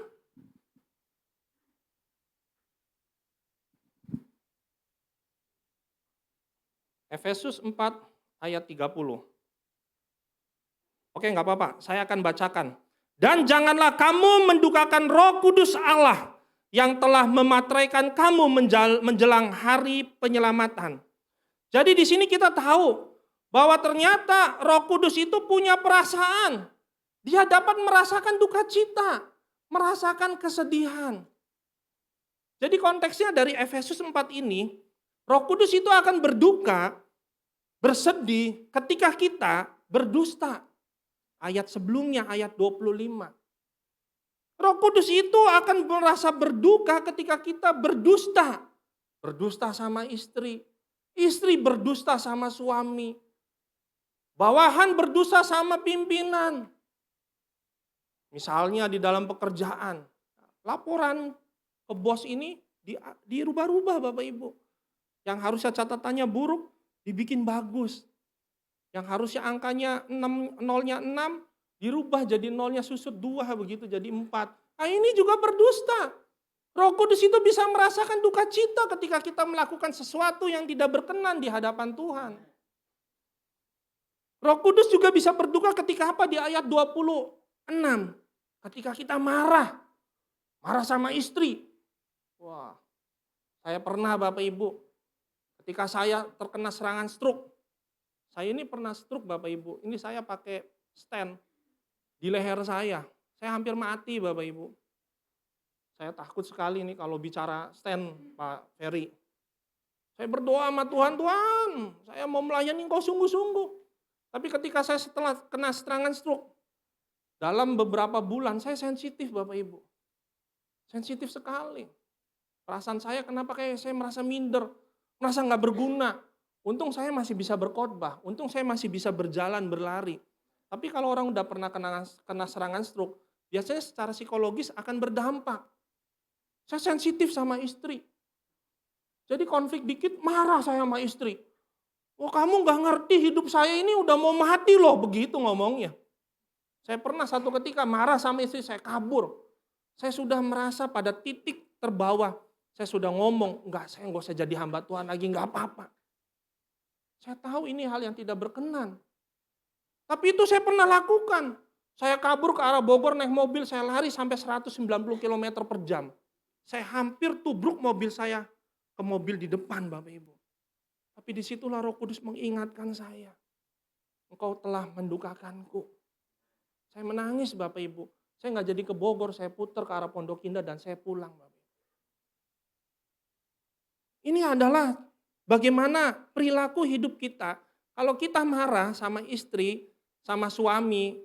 Efesus 4 ayat 30. Oke, enggak apa-apa, saya akan bacakan. Dan janganlah kamu mendukakan Roh Kudus Allah yang telah memateraikan kamu menjelang hari penyelamatan. Jadi di sini kita tahu bahwa ternyata Roh Kudus itu punya perasaan. Dia dapat merasakan duka cita, merasakan kesedihan. Jadi konteksnya dari Efesus 4 ini, Roh Kudus itu akan berduka, bersedih ketika kita berdusta. Ayat sebelumnya, ayat 25. Roh Kudus itu akan merasa berduka ketika kita berdusta. Berdusta sama istri, istri berdusta sama suami, bawahan berdusta sama pimpinan. Misalnya di dalam pekerjaan, laporan ke bos ini dirubah-rubah Bapak Ibu. Yang harusnya catatannya buruk, dibikin bagus. Yang harusnya angkanya 6, nolnya 6, dirubah jadi nolnya susut 2, begitu jadi 4. Nah, ini juga berdusta. Roh Kudus itu bisa merasakan duka cita ketika kita melakukan sesuatu yang tidak berkenan di hadapan Tuhan. Roh Kudus juga bisa berduka ketika apa? Di ayat 26. Ketika kita marah sama istri. Wah, saya pernah Bapak Ibu, ketika saya terkena serangan stroke. Saya ini pernah stroke Bapak Ibu, ini saya pakai stand di leher saya. Saya hampir mati Bapak Ibu. Saya takut sekali nih kalau bicara stand Pak Ferry. Saya berdoa sama Tuhan, Tuhan saya mau melayani Engkau sungguh-sungguh. Tapi ketika saya setelah kena serangan stroke, dalam beberapa bulan saya sensitif Bapak Ibu. Sensitif sekali. Perasaan saya kenapa kayak saya merasa minder, merasa nggak berguna. Untung saya masih bisa berkhotbah, untung saya masih bisa berjalan, berlari. Tapi kalau orang udah pernah kena serangan stroke, biasanya secara psikologis akan berdampak. Saya sensitif sama istri. Jadi konflik dikit marah saya sama istri. Oh kamu gak ngerti hidup saya ini udah mau mati loh, begitu ngomongnya. Saya pernah satu ketika marah sama istri, saya kabur. Saya sudah merasa pada titik terbawah. Saya sudah ngomong, saya nggak usah jadi hamba Tuhan lagi, nggak apa-apa. Saya tahu ini hal yang tidak berkenan. Tapi itu saya pernah lakukan. Saya kabur ke arah Bogor naik mobil, saya lari sampai 190 km per jam. Saya hampir tubruk mobil saya ke mobil di depan Bapak Ibu. Tapi disitulah Roh Kudus mengingatkan saya. Engkau telah mendukakanku. Saya menangis Bapak Ibu. Saya nggak jadi ke Bogor, saya putar ke arah Pondok Indah dan saya pulang Bapak Ibu. Ini adalah bagaimana perilaku hidup kita. Kalau kita marah sama istri, sama suami,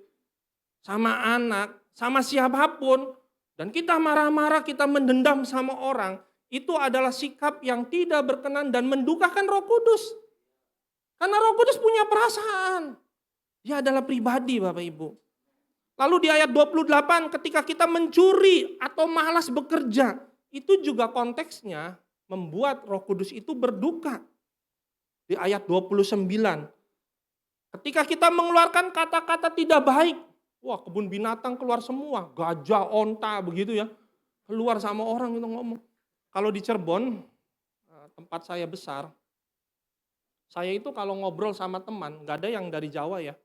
sama anak, sama siapapun, dan kita marah-marah, kita mendendam sama orang, itu adalah sikap yang tidak berkenan dan mendukakan Roh Kudus. Karena Roh Kudus punya perasaan. Dia adalah pribadi Bapak Ibu. Lalu di ayat 28 ketika kita mencuri atau malas bekerja, itu juga konteksnya membuat Roh Kudus itu berduka. Di ayat 29, ketika kita mengeluarkan kata-kata tidak baik, wah kebun binatang keluar semua, gajah, onta begitu ya, keluar sama orang itu ngomong. Kalau di Cirebon, tempat saya besar, Saya itu kalau ngobrol sama teman, nggak ada yang dari Jawa ya.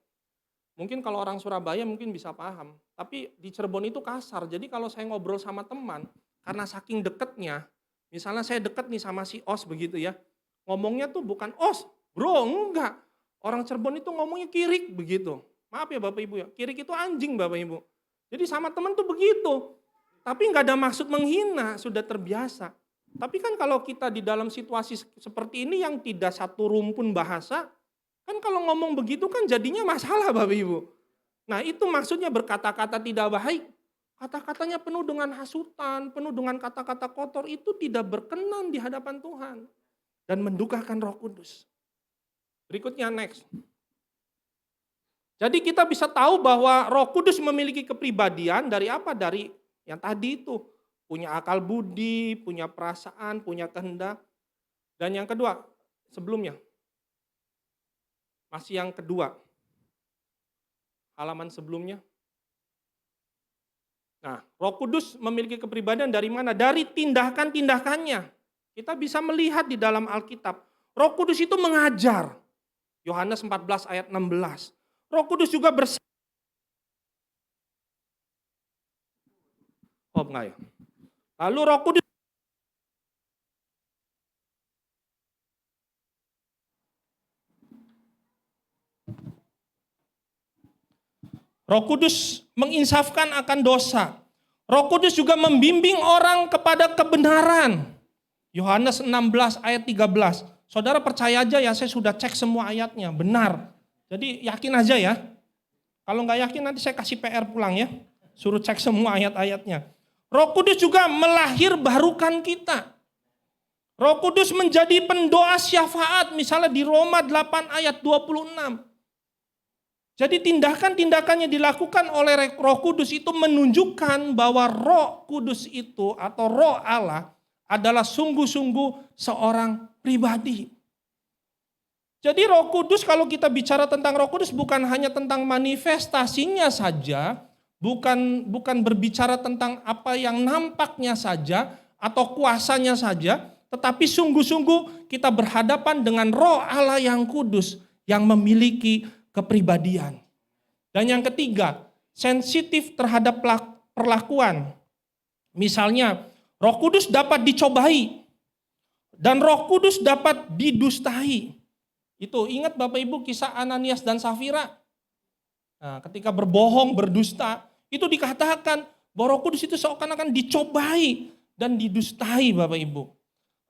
Mungkin kalau orang Surabaya mungkin bisa paham. Tapi di Cirebon itu kasar. Jadi kalau saya ngobrol sama teman, karena saking deketnya, misalnya saya deket nih sama si Os begitu ya. Ngomongnya tuh bukan Os, bro, enggak. Orang Cirebon itu ngomongnya kirik begitu. Maaf ya Bapak Ibu ya, kirik itu anjing Bapak Ibu. Jadi sama teman tuh begitu. Tapi nggak ada maksud menghina, sudah terbiasa. Tapi kan kalau kita di dalam situasi seperti ini yang tidak satu rumpun bahasa, kan kalau ngomong begitu kan jadinya masalah Bapak Ibu. Nah itu maksudnya berkata-kata tidak baik. Kata-katanya penuh dengan hasutan, penuh dengan kata-kata kotor itu tidak berkenan di hadapan Tuhan. Dan mendukakan Roh Kudus. Berikutnya next. Jadi kita bisa tahu bahwa Roh Kudus memiliki kepribadian dari apa? Dari yang tadi itu. Punya akal budi, punya perasaan, punya kehendak. Dan yang kedua, sebelumnya. Masih yang kedua. Halaman sebelumnya. Nah, Roh Kudus memiliki kepribadian dari mana? Dari tindakan-tindakannya. Kita bisa melihat di dalam Alkitab. Roh Kudus itu mengajar. Yohanes 14 ayat 16. Roh Kudus juga Oh enggak ya. Lalu Roh Kudus menginsafkan akan dosa. Roh Kudus juga membimbing orang kepada kebenaran. Yohanes 16 ayat 13. Saudara percaya aja ya, saya sudah cek semua ayatnya, benar. Jadi yakin aja ya. Kalau nggak yakin nanti saya kasih PR pulang ya. Suruh cek semua ayat-ayatnya. Roh Kudus juga melahirbarukan kita. Roh Kudus menjadi pendoa syafaat, misalnya di Roma 8 ayat 26. Jadi tindakan-tindakan yang dilakukan oleh Roh Kudus itu menunjukkan bahwa Roh Kudus itu atau Roh Allah adalah sungguh-sungguh seorang pribadi. Jadi Roh Kudus, kalau kita bicara tentang Roh Kudus bukan hanya tentang manifestasinya saja, bukan berbicara tentang apa yang nampaknya saja atau kuasanya saja, tetapi sungguh-sungguh kita berhadapan dengan Roh Allah yang kudus yang memiliki kepribadian. Dan yang ketiga, sensitif terhadap perlakuan. Misalnya, Roh Kudus dapat dicobai dan Roh Kudus dapat didustai. Itu ingat Bapak Ibu kisah Ananias dan Safira. Nah, ketika berbohong, berdusta, itu dikatakan bahwa Roh Kudus itu seakan-akan dicobai dan didustai Bapak Ibu.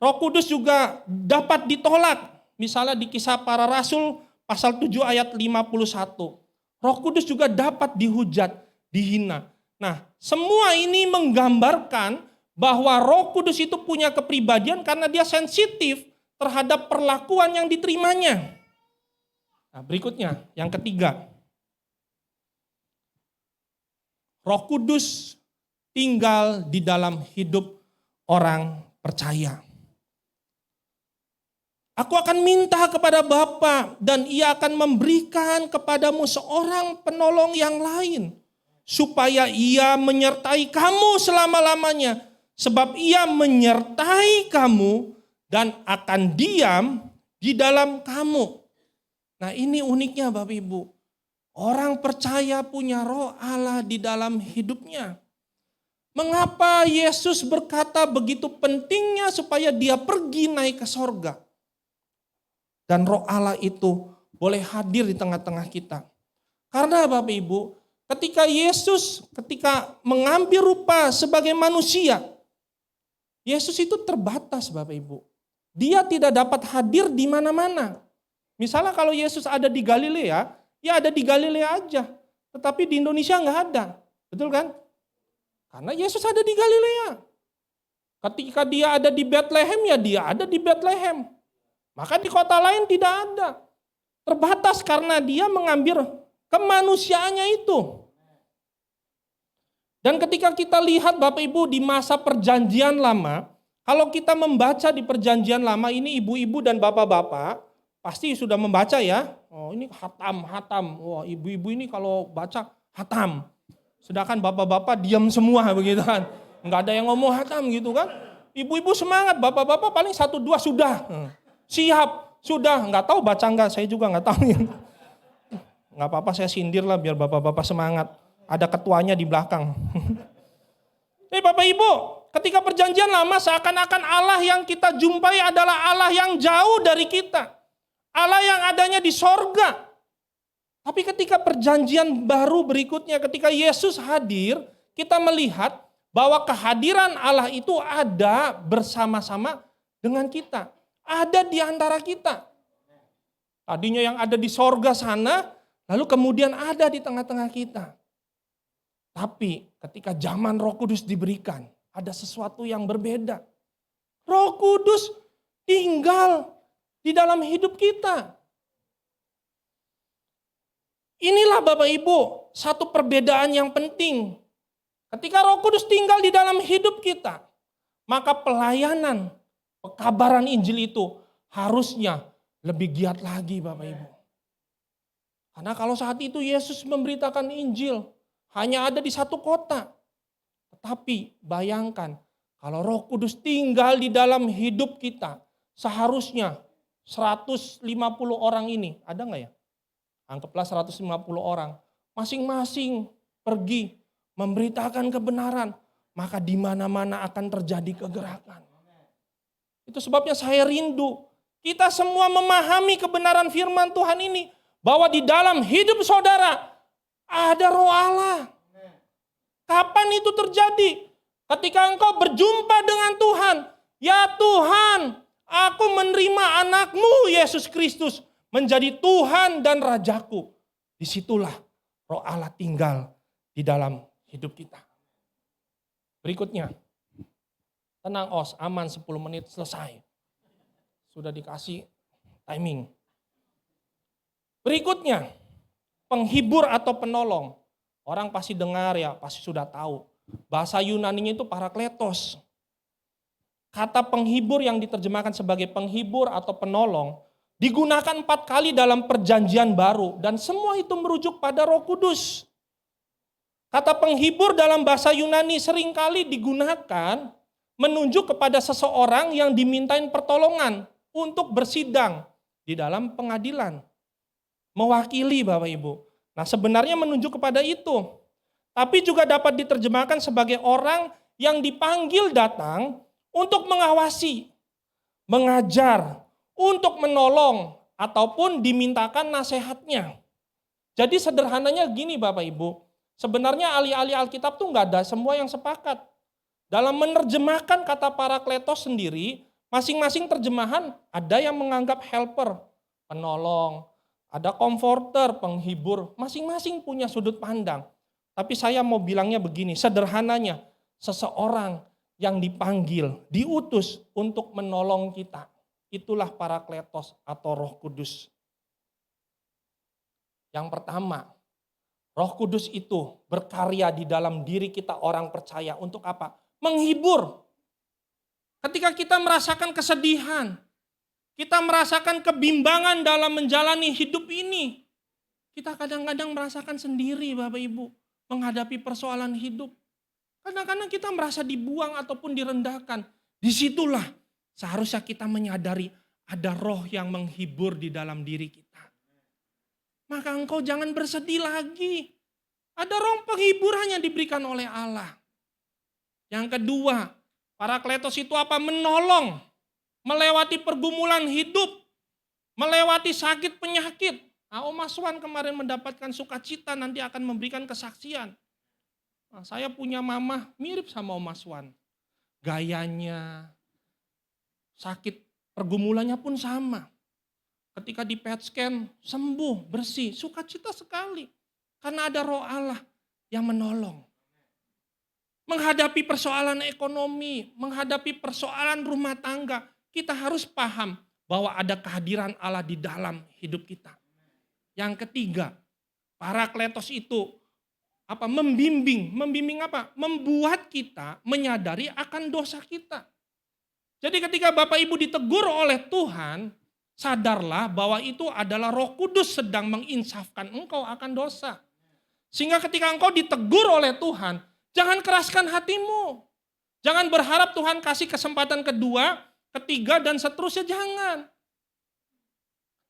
Roh Kudus juga dapat ditolak. Misalnya di Kisah Para Rasul pasal 7 ayat 51. Roh Kudus juga dapat dihujat, dihina. Nah, semua ini menggambarkan bahwa Roh Kudus itu punya kepribadian karena dia sensitif terhadap perlakuan yang diterimanya. Nah, berikutnya, yang ketiga. Roh Kudus tinggal di dalam hidup orang percaya. Aku akan minta kepada Bapa dan Ia akan memberikan kepadamu seorang penolong yang lain, supaya Ia menyertai kamu selama-lamanya, sebab Ia menyertai kamu dan akan diam di dalam kamu. Nah, ini uniknya Bapak Ibu. Orang percaya punya Roh Allah di dalam hidupnya. Mengapa Yesus berkata begitu pentingnya supaya dia pergi naik ke sorga? Dan Roh Allah itu boleh hadir di tengah-tengah kita. Karena Bapak Ibu, ketika Yesus mengambil rupa sebagai manusia, Yesus itu terbatas Bapak Ibu. Dia tidak dapat hadir di mana-mana. Misalnya kalau Yesus ada di Galilea, ya ada di Galilea aja. Tetapi di Indonesia nggak ada. Betul kan? Karena Yesus ada di Galilea. Ketika dia ada di Bethlehem, ya dia ada di Bethlehem. Maka di kota lain tidak ada. Terbatas karena dia mengambil kemanusiaannya itu. Dan ketika kita lihat Bapak Ibu di masa perjanjian lama, kalau kita membaca di perjanjian lama ini ibu-ibu dan bapak-bapak, pasti sudah membaca ya. Oh ini hatam. Wah ibu-ibu ini kalau baca hatam. Sedangkan bapak-bapak diam semua begitu kan. Enggak ada yang ngomong hatam gitu kan. Ibu-ibu semangat, bapak-bapak paling 1-2 sudah. Siap, Sudah, nggak tahu baca nggak, saya juga nggak tahu. Nggak apa-apa, saya sindir lah biar bapak-bapak semangat. Ada ketuanya di belakang. Bapak Ibu, ketika perjanjian lama seakan-akan Allah yang kita jumpai adalah Allah yang jauh dari kita. Allah yang adanya di sorga. Tapi ketika perjanjian baru berikutnya, ketika Yesus hadir, kita melihat bahwa kehadiran Allah itu ada bersama-sama dengan kita. Ada di antara kita. Tadinya yang ada di sorga sana, lalu kemudian ada di tengah-tengah kita. Tapi ketika zaman Roh Kudus diberikan, ada sesuatu yang berbeda. Roh Kudus tinggal di dalam hidup kita. Inilah Bapak Ibu, satu perbedaan yang penting. Ketika Roh Kudus tinggal di dalam hidup kita, maka pelayanan, pekabaran Injil itu harusnya lebih giat lagi Bapak Ibu. Karena kalau saat itu Yesus memberitakan Injil, hanya ada di satu kota. Tetapi bayangkan, kalau Roh Kudus tinggal di dalam hidup kita, seharusnya 150 orang ini, ada nggak ya? Anggaplah 150 orang, masing-masing pergi memberitakan kebenaran, maka di mana-mana akan terjadi kegerakan. Itu sebabnya saya rindu, kita semua memahami kebenaran firman Tuhan ini, bahwa di dalam hidup saudara, ada Roh Allah. Kapan itu terjadi? Ketika engkau berjumpa dengan Tuhan. Ya Tuhan, aku menerima anakmu Yesus Kristus menjadi Tuhan dan Rajaku. Disitulah Roh Allah tinggal di dalam hidup kita. Berikutnya. Tenang Os, aman 10 menit selesai. Sudah dikasih timing. Berikutnya. Penghibur atau penolong. Orang pasti dengar ya, pasti sudah tahu. Bahasa Yunaninya itu parakletos. Kata penghibur yang diterjemahkan sebagai penghibur atau penolong digunakan 4 kali dalam perjanjian baru. Dan semua itu merujuk pada Roh Kudus. Kata penghibur dalam bahasa Yunani seringkali digunakan menunjuk kepada seseorang yang dimintain pertolongan untuk bersidang di dalam pengadilan. Mewakili Bapak Ibu. Nah sebenarnya menunjuk kepada itu. Tapi juga dapat diterjemahkan sebagai orang yang dipanggil datang untuk mengawasi, mengajar, untuk menolong, ataupun dimintakan nasihatnya. Jadi sederhananya gini Bapak Ibu. Sebenarnya ahli-ahli Alkitab tuh nggak ada semua yang sepakat. Dalam menerjemahkan kata parakletos sendiri, masing-masing terjemahan ada yang menganggap helper, penolong, ada comforter, penghibur, masing-masing punya sudut pandang. Tapi saya mau bilangnya begini, sederhananya, seseorang yang dipanggil, diutus untuk menolong kita. Itulah parakletos atau Roh Kudus. Yang pertama, Roh Kudus itu berkarya di dalam diri kita orang percaya untuk apa? Menghibur. Ketika kita merasakan kesedihan, kita merasakan kebimbangan dalam menjalani hidup ini. Kita kadang-kadang merasakan sendiri Bapak Ibu menghadapi persoalan hidup. Kadang-kadang kita merasa dibuang ataupun direndahkan. Disitulah seharusnya kita menyadari ada roh yang menghibur di dalam diri kita. Maka engkau jangan bersedih lagi. Ada roh penghiburan yang diberikan oleh Allah. Yang kedua, parakletos itu apa? Menolong. Melewati pergumulan hidup, melewati sakit penyakit. Nah, Om Aswan kemarin mendapatkan sukacita, nanti akan memberikan kesaksian. Nah, saya punya mama mirip sama Om Aswan. Gayanya, sakit pergumulannya pun sama. Ketika di PET scan, sembuh, bersih, sukacita sekali. Karena ada Roh Allah yang menolong. Menghadapi persoalan ekonomi, menghadapi persoalan rumah tangga, kita harus paham bahwa ada kehadiran Allah di dalam hidup kita. Yang ketiga, parakletos itu apa? Membimbing apa? Membuat kita menyadari akan dosa kita. Jadi ketika Bapak Ibu ditegur oleh Tuhan, sadarlah bahwa itu adalah Roh Kudus sedang menginsafkan engkau akan dosa. Sehingga ketika engkau ditegur oleh Tuhan, jangan keraskan hatimu. Jangan berharap Tuhan kasih kesempatan kedua, ketiga dan seterusnya, jangan.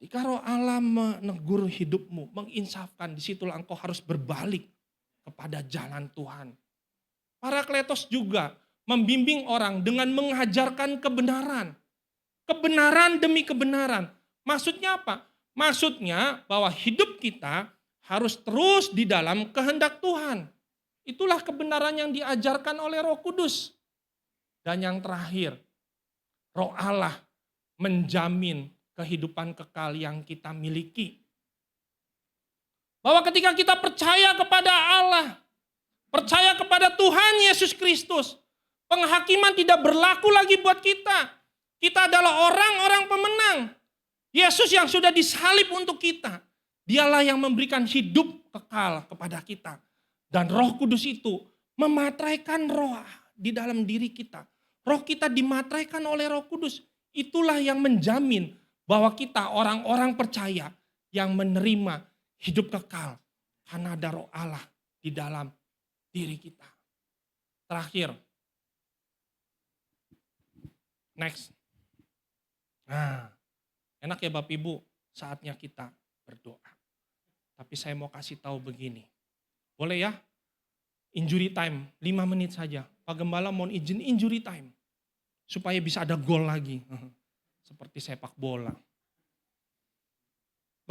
Ketika Roh Allah menegur hidupmu, menginsafkan, disitulah engkau harus berbalik kepada jalan Tuhan. Parakletos juga membimbing orang dengan mengajarkan kebenaran. Kebenaran demi kebenaran. Maksudnya apa? Maksudnya bahwa hidup kita harus terus di dalam kehendak Tuhan. Itulah kebenaran yang diajarkan oleh Roh Kudus. Dan yang terakhir, Roh Allah menjamin kehidupan kekal yang kita miliki. Bahwa ketika kita percaya kepada Allah, percaya kepada Tuhan Yesus Kristus, penghakiman tidak berlaku lagi buat kita. Kita adalah orang-orang pemenang. Yesus yang sudah disalib untuk kita, dialah yang memberikan hidup kekal kepada kita. Dan Roh Kudus itu mematraikan roh di dalam diri kita. Roh kita dimatraikan oleh Roh Kudus. Itulah yang menjamin bahwa kita orang-orang percaya yang menerima hidup kekal. Karena ada Roh Allah di dalam diri kita. Terakhir. Next. Nah, enak ya Bapak Ibu, saatnya kita berdoa. Tapi saya mau kasih tahu begini. Boleh ya? Injury time, 5 menit saja. Pak Gembala mohon izin injury time. Supaya bisa ada gol lagi. Seperti sepak bola.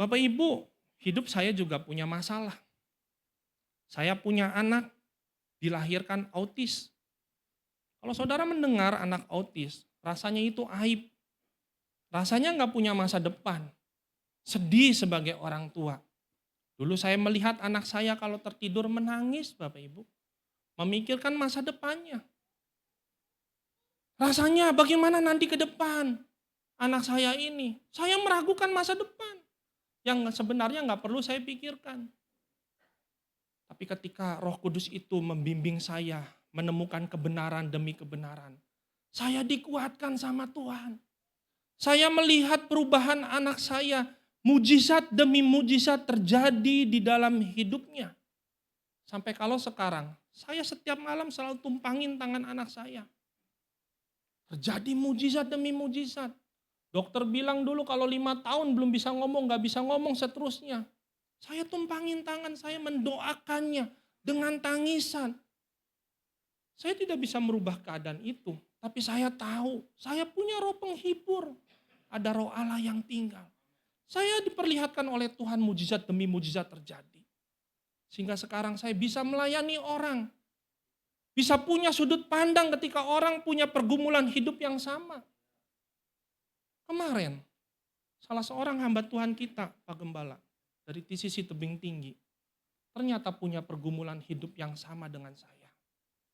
Bapak Ibu, hidup saya juga punya masalah. Saya punya anak dilahirkan autis. Kalau saudara mendengar anak autis, rasanya itu aib. Rasanya nggak punya masa depan. Sedih sebagai orang tua. Dulu saya melihat anak saya kalau tertidur menangis Bapak Ibu. Memikirkan masa depannya. Rasanya bagaimana nanti ke depan anak saya ini. Saya meragukan masa depan. Yang sebenarnya nggak perlu saya pikirkan. Tapi ketika Roh Kudus itu membimbing saya menemukan kebenaran demi kebenaran. Saya dikuatkan sama Tuhan. Saya melihat perubahan anak saya. Mujizat demi mujizat terjadi di dalam hidupnya. Sampai kalau sekarang, saya setiap malam selalu tumpangin tangan anak saya. Terjadi mujizat demi mujizat. Dokter bilang dulu kalau 5 tahun belum bisa ngomong, gak bisa ngomong seterusnya. Saya tumpangin tangan, saya mendoakannya dengan tangisan. Saya tidak bisa merubah keadaan itu. Tapi saya tahu, saya punya roh penghibur. Ada Roh Allah yang tinggal. Saya diperlihatkan oleh Tuhan mujizat demi mujizat terjadi. Sehingga sekarang saya bisa melayani orang. Bisa punya sudut pandang ketika orang punya pergumulan hidup yang sama. Kemarin, salah seorang hamba Tuhan kita, Pak Gembala, dari TCC Tebing Tinggi, ternyata punya pergumulan hidup yang sama dengan saya.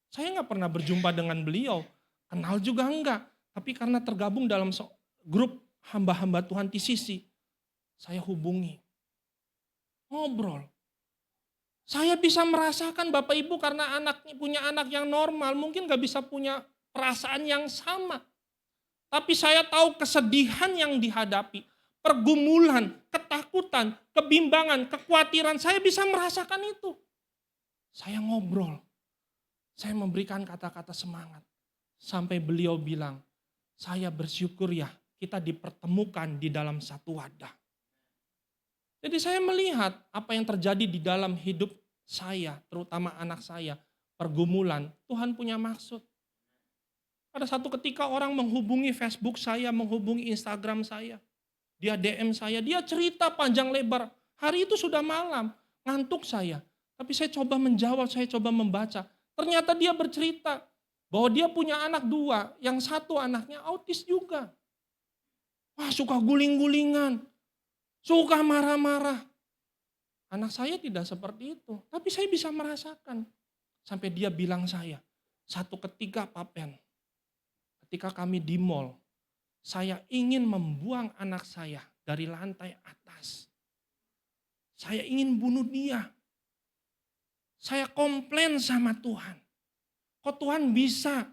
Saya nggak pernah berjumpa dengan beliau, kenal juga enggak. Tapi karena tergabung dalam grup hamba-hamba Tuhan TCC, saya hubungi, ngobrol. Saya bisa merasakan Bapak Ibu karena anaknya punya anak yang normal, mungkin gak bisa punya perasaan yang sama. Tapi saya tahu kesedihan yang dihadapi, pergumulan, ketakutan, kebimbangan, kekhawatiran, saya bisa merasakan itu. Saya ngobrol, saya memberikan kata-kata semangat. Sampai beliau bilang, saya bersyukur ya kita dipertemukan di dalam satu wadah. Jadi saya melihat apa yang terjadi di dalam hidup saya, terutama anak saya, pergumulan, Tuhan punya maksud. Ada satu ketika orang menghubungi Facebook saya, menghubungi Instagram saya. Dia DM saya, dia cerita panjang lebar. Hari itu sudah malam, ngantuk saya. Tapi saya coba menjawab, saya coba membaca. Ternyata dia bercerita bahwa dia punya anak 2, yang satu anaknya autis juga. Wah, suka guling-gulingan. Suka marah-marah. Anak saya tidak seperti itu. Tapi saya bisa merasakan. Sampai dia bilang saya, satu ketika Pak Pen, ketika kami di mall, saya ingin membuang anak saya dari lantai atas. Saya ingin bunuh dia. Saya komplain sama Tuhan. Kok Tuhan bisa?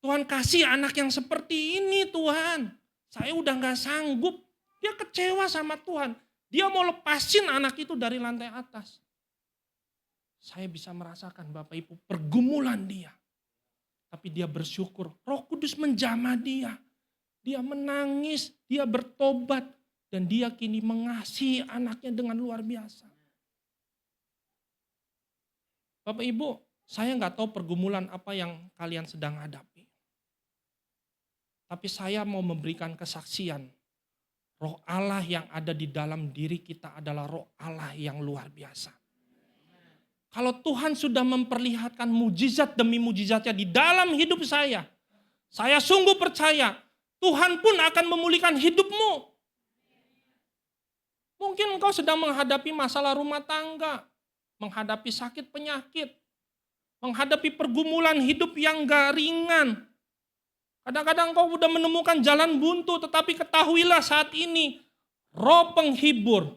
Tuhan kasih anak yang seperti ini Tuhan. Saya udah gak sanggup. Dia kecewa sama Tuhan. Dia mau lepasin anak itu dari lantai atas. Saya bisa merasakan Bapak Ibu pergumulan dia. Tapi dia bersyukur. Roh Kudus menjamah dia. Dia menangis, dia bertobat. Dan dia kini mengasihi anaknya dengan luar biasa. Bapak Ibu, saya nggak tahu pergumulan apa yang kalian sedang hadapi. Tapi saya mau memberikan kesaksian. Roh Allah yang ada di dalam diri kita adalah roh Allah yang luar biasa. Kalau Tuhan sudah memperlihatkan mujizat demi mujizatnya di dalam hidup saya sungguh percaya Tuhan pun akan memulihkan hidupmu. Mungkin engkau sedang menghadapi masalah rumah tangga, menghadapi sakit penyakit, menghadapi pergumulan hidup yang gak ringan. Kadang-kadang engkau sudah menemukan jalan buntu, tetapi ketahuilah saat ini roh penghibur,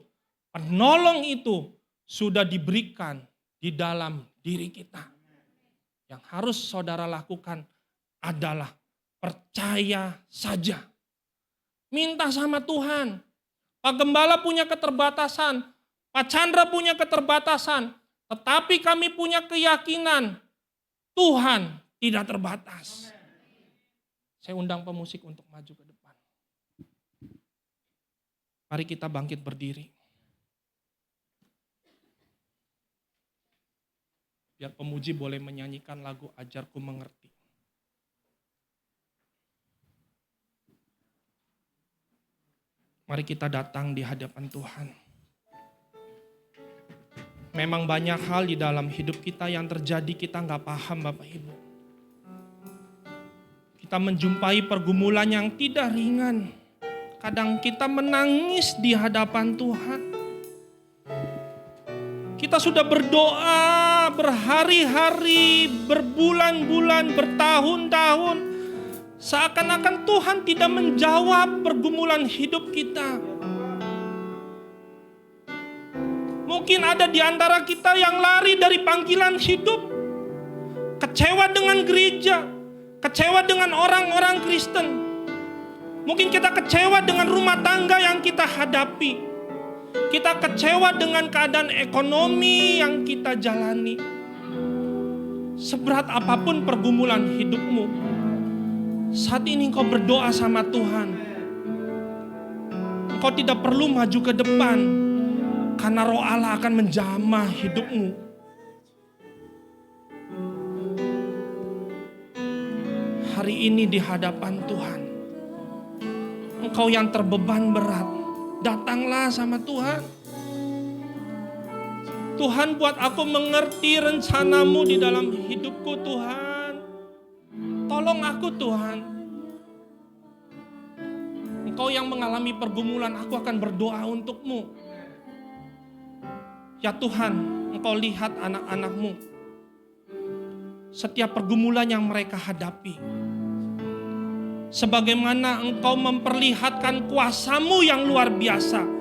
penolong itu sudah diberikan di dalam diri kita. Yang harus saudara lakukan adalah percaya saja. Minta sama Tuhan. Pak Gembala punya keterbatasan, Pak Chandra punya keterbatasan, tetapi kami punya keyakinan Tuhan tidak terbatas. Saya undang pemusik untuk maju ke depan. Mari kita bangkit berdiri. Biar pemuji boleh menyanyikan lagu Ajarku Mengerti. Mari kita datang di hadapan Tuhan. Memang banyak hal di dalam hidup kita yang terjadi kita nggak paham Bapak Ibu. Kita menjumpai pergumulan yang tidak ringan. Kadang kita menangis di hadapan Tuhan. Kita sudah berdoa berhari-hari, berbulan-bulan, bertahun-tahun. Seakan-akan Tuhan tidak menjawab pergumulan hidup kita. Mungkin ada di antara kita yang lari dari panggilan hidup. Kecewa dengan gereja. Kecewa dengan orang-orang Kristen. Mungkin kita kecewa dengan rumah tangga yang kita hadapi. Kita kecewa dengan keadaan ekonomi yang kita jalani. Seberat apapun pergumulan hidupmu, saat ini engkau berdoa sama Tuhan. Engkau tidak perlu maju ke depan, karena roh Allah akan menjamah hidupmu. Hari ini di hadapan Tuhan, engkau yang terbeban berat, datanglah sama Tuhan. Tuhan, buat aku mengerti rencanamu di dalam hidupku Tuhan. Tolong aku Tuhan. Engkau yang mengalami pergumulan, aku akan berdoa untukmu. Ya Tuhan, engkau lihat anak-anakmu. Setiap pergumulan yang mereka hadapi. Sebagaimana engkau memperlihatkan kuasamu yang luar biasa.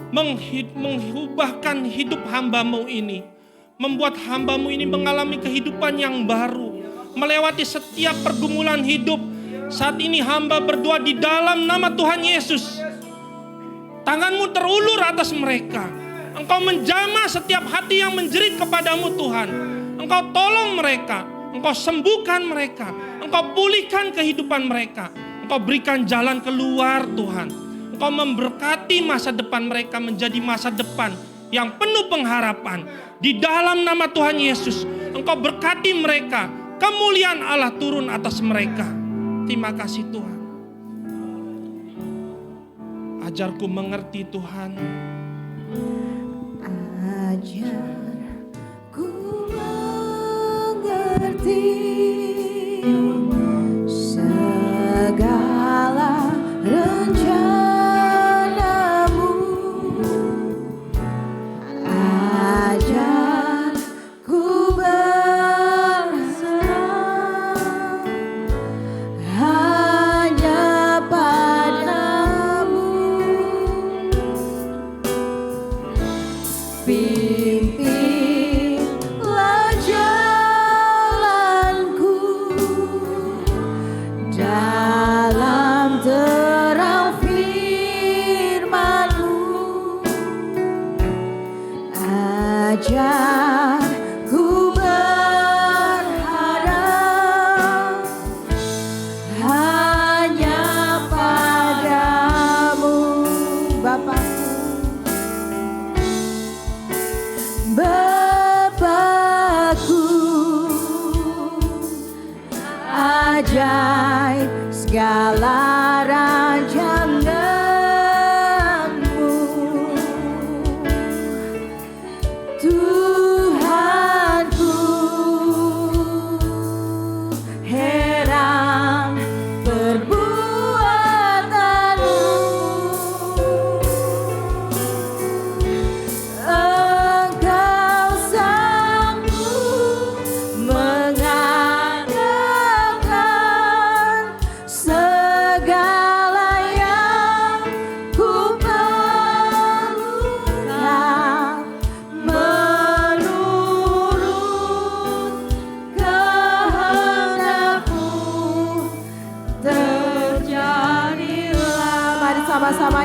Mengubahkan hidup hambamu ini. Membuat hambamu ini mengalami kehidupan yang baru. Melewati setiap pergumulan hidup. Saat ini hamba berdoa di dalam nama Tuhan Yesus. Tanganmu terulur atas mereka. Engkau menjamah setiap hati yang menjerit kepadamu Tuhan. Engkau tolong mereka. Engkau sembuhkan mereka. Engkau pulihkan kehidupan mereka. Engkau berikan jalan keluar Tuhan. Engkau memberkati masa depan mereka menjadi masa depan yang penuh pengharapan. Di dalam nama Tuhan Yesus. Engkau berkati mereka. Kemuliaan Allah turun atas mereka. Terima kasih Tuhan. Ajarku mengerti Tuhan. Ajarku mengerti segala rencanamu. Ajarku berserah hanya padamu. Pimpinlah jalanku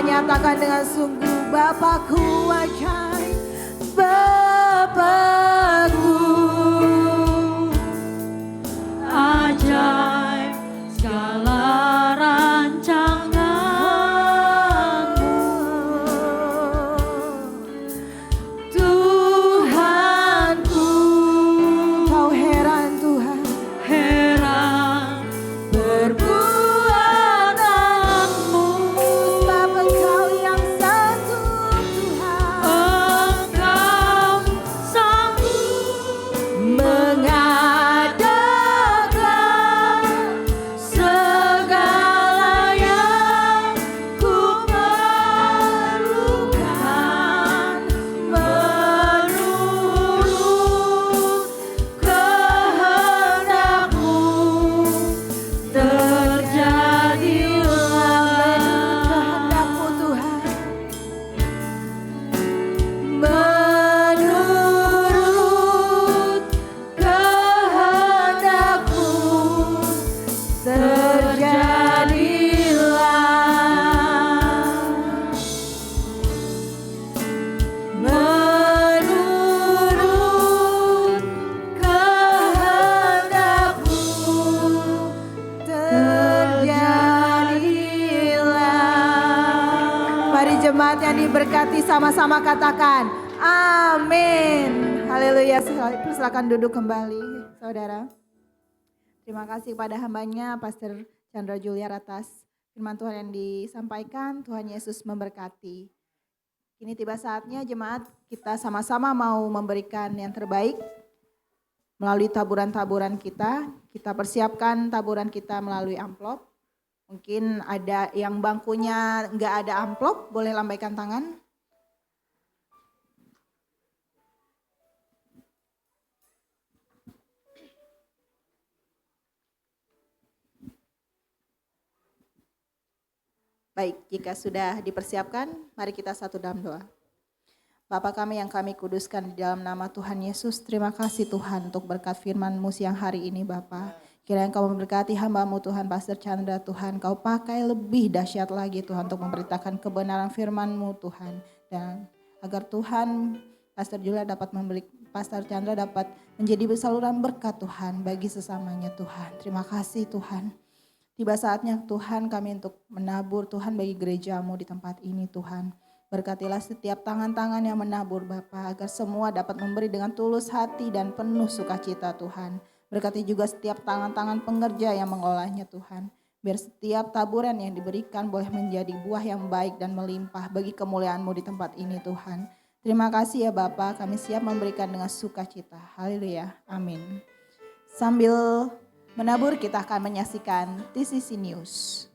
nyatakan dengan sungguh, Bapakku ajaib, Bapakku ajaib segala rancanganmu. Tuhanku, kau heran Tuhan, Heran perbuatanmu. sebab Engkau yang satu Tuhan, Engkau sanggup mengadakan segala yang ku perlukan, menurut kehendak-Mu terjadilah. Kehendak-Mu Tuhan, menurut kehendak-Mu terjadilah. Menurut kehendak-Mu terjadilah. Mari jemaat yang diberkati sama-sama katakan amin. Haleluya. Silakan duduk kembali saudara. Terima kasih kepada hambanya Pastor Chandra Juliar atas firman Tuhan yang disampaikan. Tuhan Yesus memberkati. Kini tiba saatnya jemaat kita sama-sama mau memberikan yang terbaik melalui taburan-taburan kita. Kita persiapkan taburan kita melalui amplop. Mungkin ada yang bangkunya nggak ada amplop, boleh lambaikan tangan. Baik, jika sudah dipersiapkan, mari kita satu dalam doa. Bapa kami yang kami kuduskan di dalam nama Tuhan Yesus, terima kasih Tuhan untuk berkat firman-Mu siang hari ini Bapa. Kiranya Kau memberkati hamba-Mu Tuhan, Pastor Chandra Tuhan, Kau pakai lebih dahsyat lagi Tuhan untuk memberitakan kebenaran firman-Mu Tuhan. Dan agar Tuhan, Pastor Chandra dapat menjadi saluran berkat Tuhan bagi sesamanya Tuhan. Terima kasih Tuhan. Tiba saatnya Tuhan kami untuk menabur Tuhan bagi gereja-Mu di tempat ini Tuhan. Berkatilah setiap tangan-tangan yang menabur Bapa agar semua dapat memberi dengan tulus hati dan penuh sukacita Tuhan. Berkati juga setiap tangan-tangan pengerja yang mengolahnya Tuhan. Biar setiap taburan yang diberikan boleh menjadi buah yang baik dan melimpah bagi kemuliaan-Mu di tempat ini Tuhan. Terima kasih ya Bapa, kami siap memberikan dengan sukacita. Haleluya, amin. Sambil menabur kita akan menyaksikan TCC News.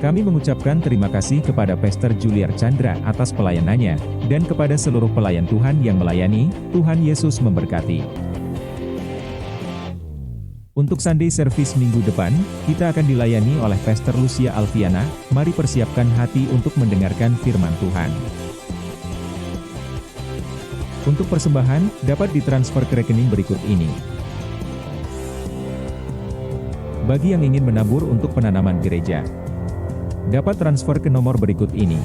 Kami mengucapkan terima kasih kepada Pastor Juliar Chandra atas pelayanannya, dan kepada seluruh pelayan Tuhan yang melayani. Tuhan Yesus memberkati. Untuk Sunday Service minggu depan, kita akan dilayani oleh Pastor Lucia Alfiana. Mari persiapkan hati untuk mendengarkan firman Tuhan. Untuk persembahan, dapat ditransfer ke rekening berikut ini. Bagi yang ingin menabur untuk penanaman gereja, dapat transfer ke nomor berikut ini.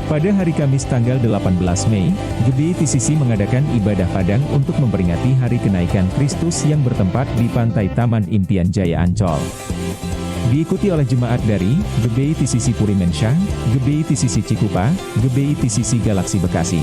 Pada hari Kamis tanggal 18 Mei, GBI TCC mengadakan ibadah padang untuk memperingati Hari Kenaikan Kristus yang bertempat di Pantai Taman Impian Jaya Ancol. Diikuti oleh jemaat dari GBI TCC Purimensyah, GBI TCC Cikupa, GBI TCC Galaksi Bekasi.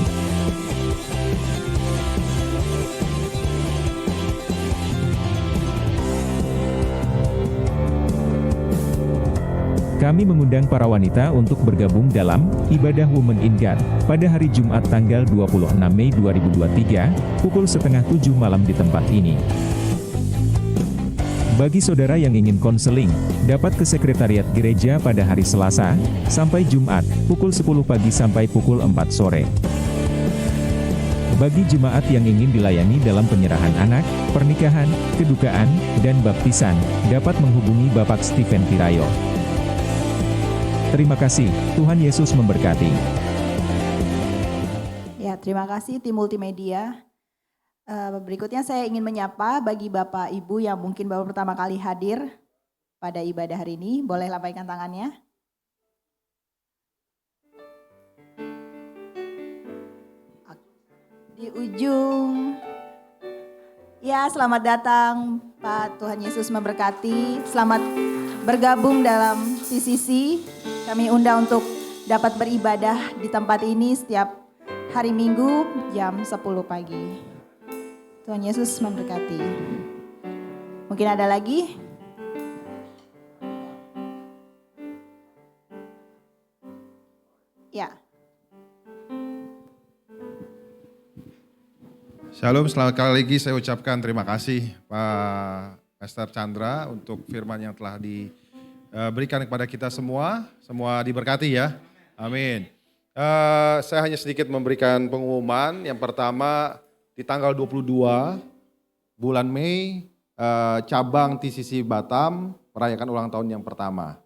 Kami mengundang para wanita untuk bergabung dalam ibadah Women in God pada hari Jumat tanggal 26 Mei 2023, pukul 6:30 malam di tempat ini. Bagi saudara yang ingin konseling, dapat ke sekretariat gereja pada hari Selasa, sampai Jumat, pukul 10 pagi sampai pukul 4 sore. Bagi jemaat yang ingin dilayani dalam penyerahan anak, pernikahan, kedukaan, dan baptisan, dapat menghubungi Bapak Stephen Kirayo. Terima kasih, Tuhan Yesus memberkati. Ya, terima kasih tim multimedia. Berikutnya saya ingin menyapa bagi Bapak Ibu yang mungkin baru pertama kali hadir pada ibadah hari ini. Boleh lambaikan tangannya. Di ujung. Ya, selamat datang Pak, Tuhan Yesus memberkati. Selamat bergabung dalam TCC. Kami undang untuk dapat beribadah di tempat ini setiap hari Minggu jam 10 pagi. Tuhan Yesus memberkati. Mungkin ada lagi? Ya. Shalom, selamat kali lagi saya ucapkan terima kasih Pak Pastor Chandra untuk firman yang telah diberikan kepada kita semua diberkati ya, amin. Saya hanya sedikit memberikan pengumuman. Yang pertama, di tanggal 22 bulan Mei, cabang TCC Batam merayakan ulang tahun yang pertama.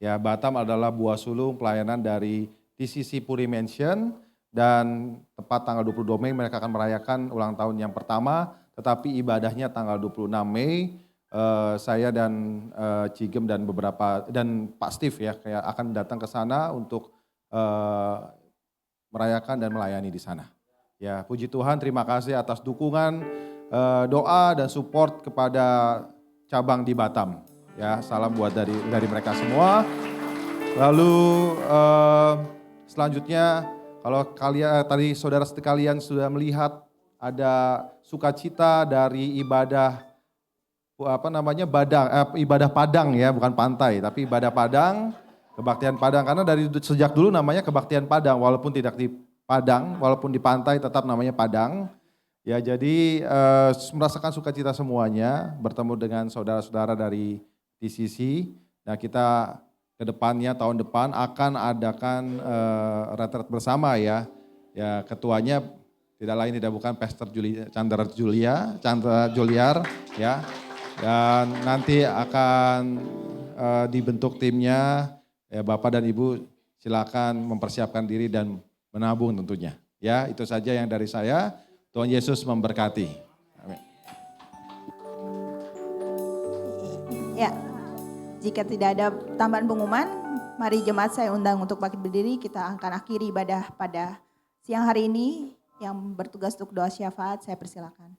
Ya, Batam adalah buah sulung pelayanan dari TCC Puri Mansion, dan tepat tanggal 22 Mei mereka akan merayakan ulang tahun yang pertama, tetapi ibadahnya tanggal 26 Mei. Saya dan Cigem dan dan Pak Steve ya akan datang ke sana untuk merayakan dan melayani di sana. Ya, puji Tuhan, terima kasih atas dukungan, doa dan support kepada cabang di Batam. Ya, salam buat dari mereka semua. Lalu selanjutnya, kalau kalian tadi saudara sekalian sudah melihat ada sukacita dari ibadah ibadah Padang ya, bukan pantai, tapi ibadah Padang, kebaktian Padang, karena dari sejak dulu namanya kebaktian Padang, walaupun tidak di Padang, walaupun di pantai tetap namanya Padang. Ya, jadi merasakan sukacita semuanya, bertemu dengan saudara-saudara dari TCC. Nah, kita ke depannya tahun depan akan adakan retret bersama ya. Ya, ketuanya tidak lain tidak bukan Pastor Chandra Juliar ya. Dan nanti akan dibentuk timnya, ya, Bapak dan Ibu silakan mempersiapkan diri dan menabung tentunya. Ya, itu saja yang dari saya. Tuhan Yesus memberkati. Amin. Ya, jika tidak ada tambahan pengumuman, mari jemaat saya undang untuk bangkit berdiri. Kita akan akhiri ibadah pada siang hari ini. Yang bertugas untuk doa syafaat, saya persilakan.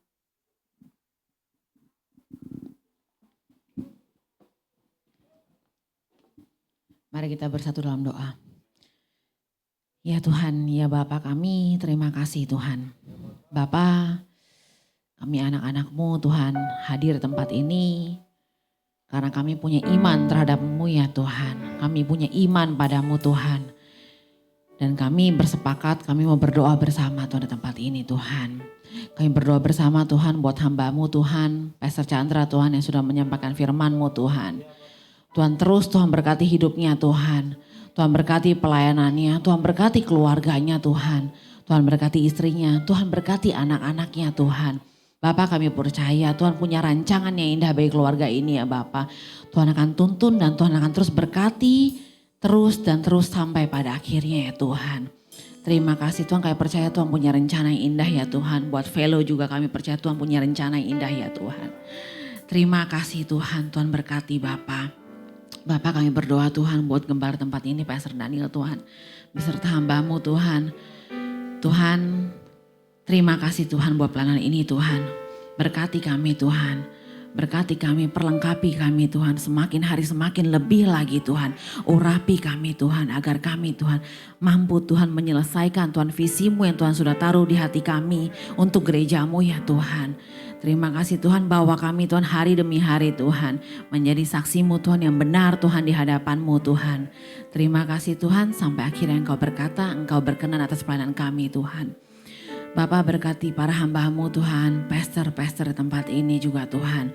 Mari kita bersatu dalam doa. Ya Tuhan, ya Bapa kami, terima kasih Tuhan. Bapa, kami anak-anak-Mu Tuhan hadir tempat ini karena kami punya iman terhadap-Mu ya Tuhan. Kami punya iman pada-Mu Tuhan. Dan kami bersepakat, kami mau berdoa bersama Tuhan di tempat ini Tuhan. Kami berdoa bersama Tuhan buat hamba-Mu Tuhan, Pastor Chandra Tuhan yang sudah menyampaikan firman-Mu Tuhan. Tuhan terus Tuhan berkati hidupnya Tuhan. Tuhan berkati pelayanannya, Tuhan berkati keluarganya Tuhan. Tuhan berkati istrinya, Tuhan berkati anak-anaknya Tuhan. Bapak kami percaya Tuhan punya rancangan yang indah bagi keluarga ini ya Bapak. Tuhan akan tuntun dan Tuhan akan terus berkati terus dan terus sampai pada akhirnya ya Tuhan. Terima kasih Tuhan, kami percaya Tuhan punya rencana yang indah ya Tuhan. Buat fellow juga kami percaya Tuhan punya rencana yang indah ya Tuhan. Terima kasih Tuhan, Tuhan berkati Bapak. Bapak kami berdoa Tuhan buat gembala tempat ini Pastor Daniel Tuhan. Beserta hamba-Mu Tuhan. Tuhan terima kasih Tuhan buat pelayanan ini Tuhan. Berkati kami Tuhan. Berkati kami, perlengkapi kami Tuhan. Semakin hari semakin lebih lagi Tuhan. Urapi kami Tuhan agar kami Tuhan mampu Tuhan menyelesaikan Tuhan visi-Mu yang Tuhan sudah taruh di hati kami untuk gereja-Mu ya Tuhan. Terima kasih Tuhan bahwa kami Tuhan hari demi hari Tuhan menjadi saksi-Mu Tuhan yang benar Tuhan di hadapan-Mu Tuhan. Terima kasih Tuhan sampai akhirnya Engkau berkata Engkau berkenan atas pelayanan kami Tuhan. Bapak berkati para hamba-Mu Tuhan, pastor-pastor di tempat ini juga Tuhan.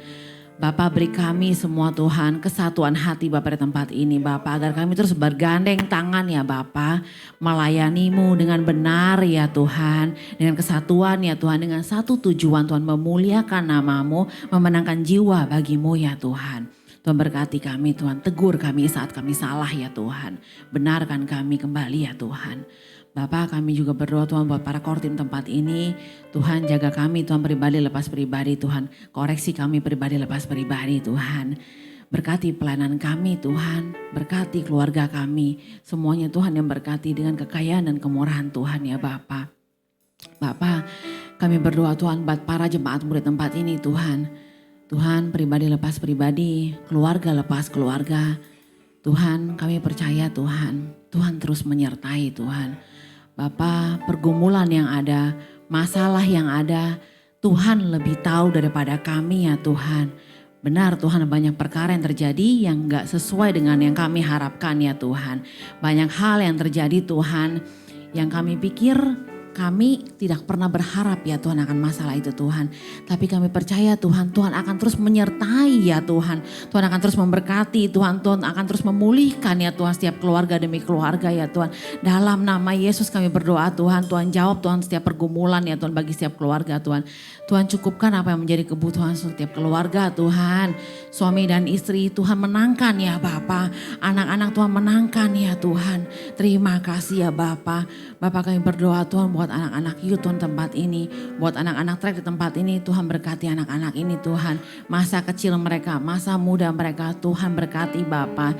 Bapak beri kami semua Tuhan kesatuan hati Bapak di tempat ini Bapak. Agar kami terus bergandeng tangan ya Bapak. Melayani-Mu dengan benar ya Tuhan. Dengan kesatuan ya Tuhan. Dengan satu tujuan Tuhan memuliakan nama-Mu. Memenangkan jiwa bagi-Mu ya Tuhan. Tuhan berkati kami Tuhan. Tegur kami saat kami salah ya Tuhan. Benarkan kami kembali ya Tuhan. Bapak kami juga berdoa Tuhan buat para kortim tempat ini. Tuhan jaga kami Tuhan pribadi lepas pribadi Tuhan. Koreksi kami pribadi lepas pribadi Tuhan. Berkati pelayanan kami Tuhan. Berkati keluarga kami. Semuanya Tuhan yang berkati dengan kekayaan dan kemurahan Tuhan ya Bapak. Bapak kami berdoa Tuhan buat para jemaat murid tempat ini Tuhan. Tuhan pribadi lepas pribadi. Keluarga lepas keluarga. Tuhan kami percaya Tuhan. Tuhan terus menyertai Tuhan. Bapak, pergumulan yang ada, masalah yang ada, Tuhan lebih tahu daripada kami ya Tuhan. Benar Tuhan, banyak perkara yang terjadi yang gak sesuai dengan yang kami harapkan ya Tuhan. Banyak hal yang terjadi Tuhan yang kami pikir kami tidak pernah berharap ya Tuhan akan masalah itu Tuhan. Tapi kami percaya Tuhan, Tuhan akan terus menyertai ya Tuhan. Tuhan akan terus memberkati Tuhan, Tuhan akan terus memulihkan ya Tuhan setiap keluarga demi keluarga ya Tuhan. Dalam nama Yesus kami berdoa Tuhan, Tuhan jawab Tuhan setiap pergumulan ya Tuhan bagi setiap keluarga Tuhan. Tuhan cukupkan apa yang menjadi kebutuhan setiap keluarga Tuhan. Suami dan istri Tuhan menangkan ya Bapa. Anak-anak Tuhan menangkan ya Tuhan. Terima kasih ya Bapa. Bapa kami berdoa Tuhan buat anak-anak youth Tuhan tempat ini. Buat anak-anak track di tempat ini Tuhan berkati anak-anak ini Tuhan. Masa kecil mereka, masa muda mereka Tuhan berkati Bapa.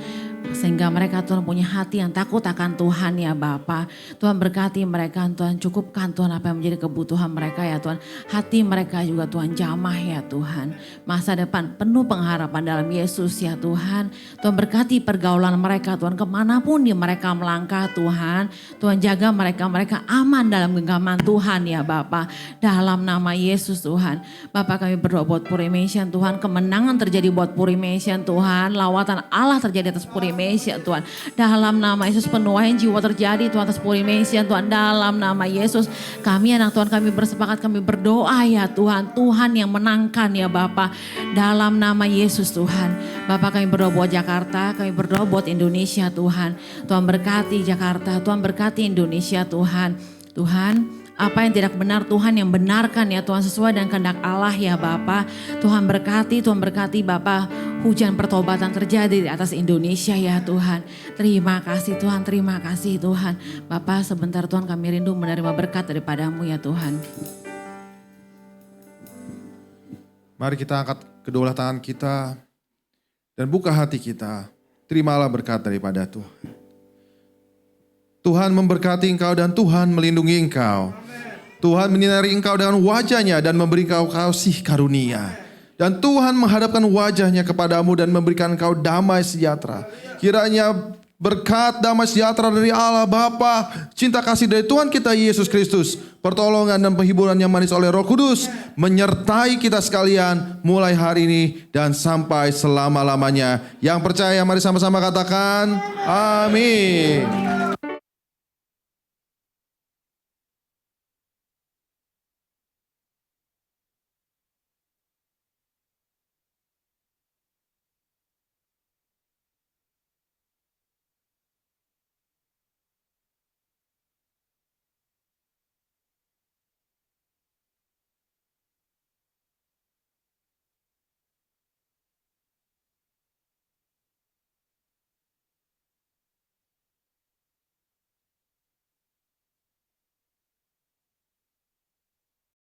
Sehingga mereka Tuhan punya hati yang takut akan Tuhan ya Bapa. Tuhan berkati mereka, Tuhan cukupkan Tuhan apa yang menjadi kebutuhan mereka ya Tuhan. Hati mereka juga Tuhan jamah ya Tuhan. Masa depan penuh pengharapan dalam Yesus ya Tuhan. Tuhan berkati pergaulan mereka Tuhan, kemanapun di mereka melangkah Tuhan. Tuhan jaga mereka aman dalam genggaman Tuhan ya Bapa. Dalam nama Yesus Tuhan. Bapa kami berdoa buat Purimation Tuhan. Kemenangan terjadi buat Purimation Tuhan. Lawatan Allah terjadi atas Purimation Tuhan. Dalam nama Yesus penuaian jiwa terjadi Tuhan atas Purimation Tuhan. Dalam nama Yesus kami anak Tuhan kami bersepakat kami berdoa ya Tuhan. Tuhan yang menangkan ya Bapa. Dalam nama Yesus Tuhan. Bapa kami berdoa buat Jakarta. Kami berdoa buat Indonesia Tuhan. Tuhan berkati Jakarta. Tuhan berkati Indonesia Tuhan. Tuhan apa yang tidak benar Tuhan yang benarkan ya Tuhan sesuai dengan kehendak Allah ya Bapa. Tuhan berkati Bapa. Hujan pertobatan terjadi di atas Indonesia ya Tuhan. Terima kasih Tuhan, terima kasih Tuhan. Bapa sebentar Tuhan kami rindu menerima berkat daripada-Mu ya Tuhan. Mari kita angkat kedua tangan kita dan buka hati kita. Terimalah berkat daripada Tuhan. Tuhan memberkati engkau dan Tuhan melindungi engkau. Tuhan menyinari engkau dengan wajah-Nya dan memberi engkau kasih karunia. Dan Tuhan menghadapkan wajah-Nya kepadamu dan memberikan engkau damai sejahtera. Kiranya berkat damai sejahtera dari Allah Bapa, cinta kasih dari Tuhan kita Yesus Kristus, pertolongan dan penghiburan yang manis oleh Roh Kudus menyertai kita sekalian mulai hari ini dan sampai selama-lamanya. Yang percaya mari sama-sama katakan amin.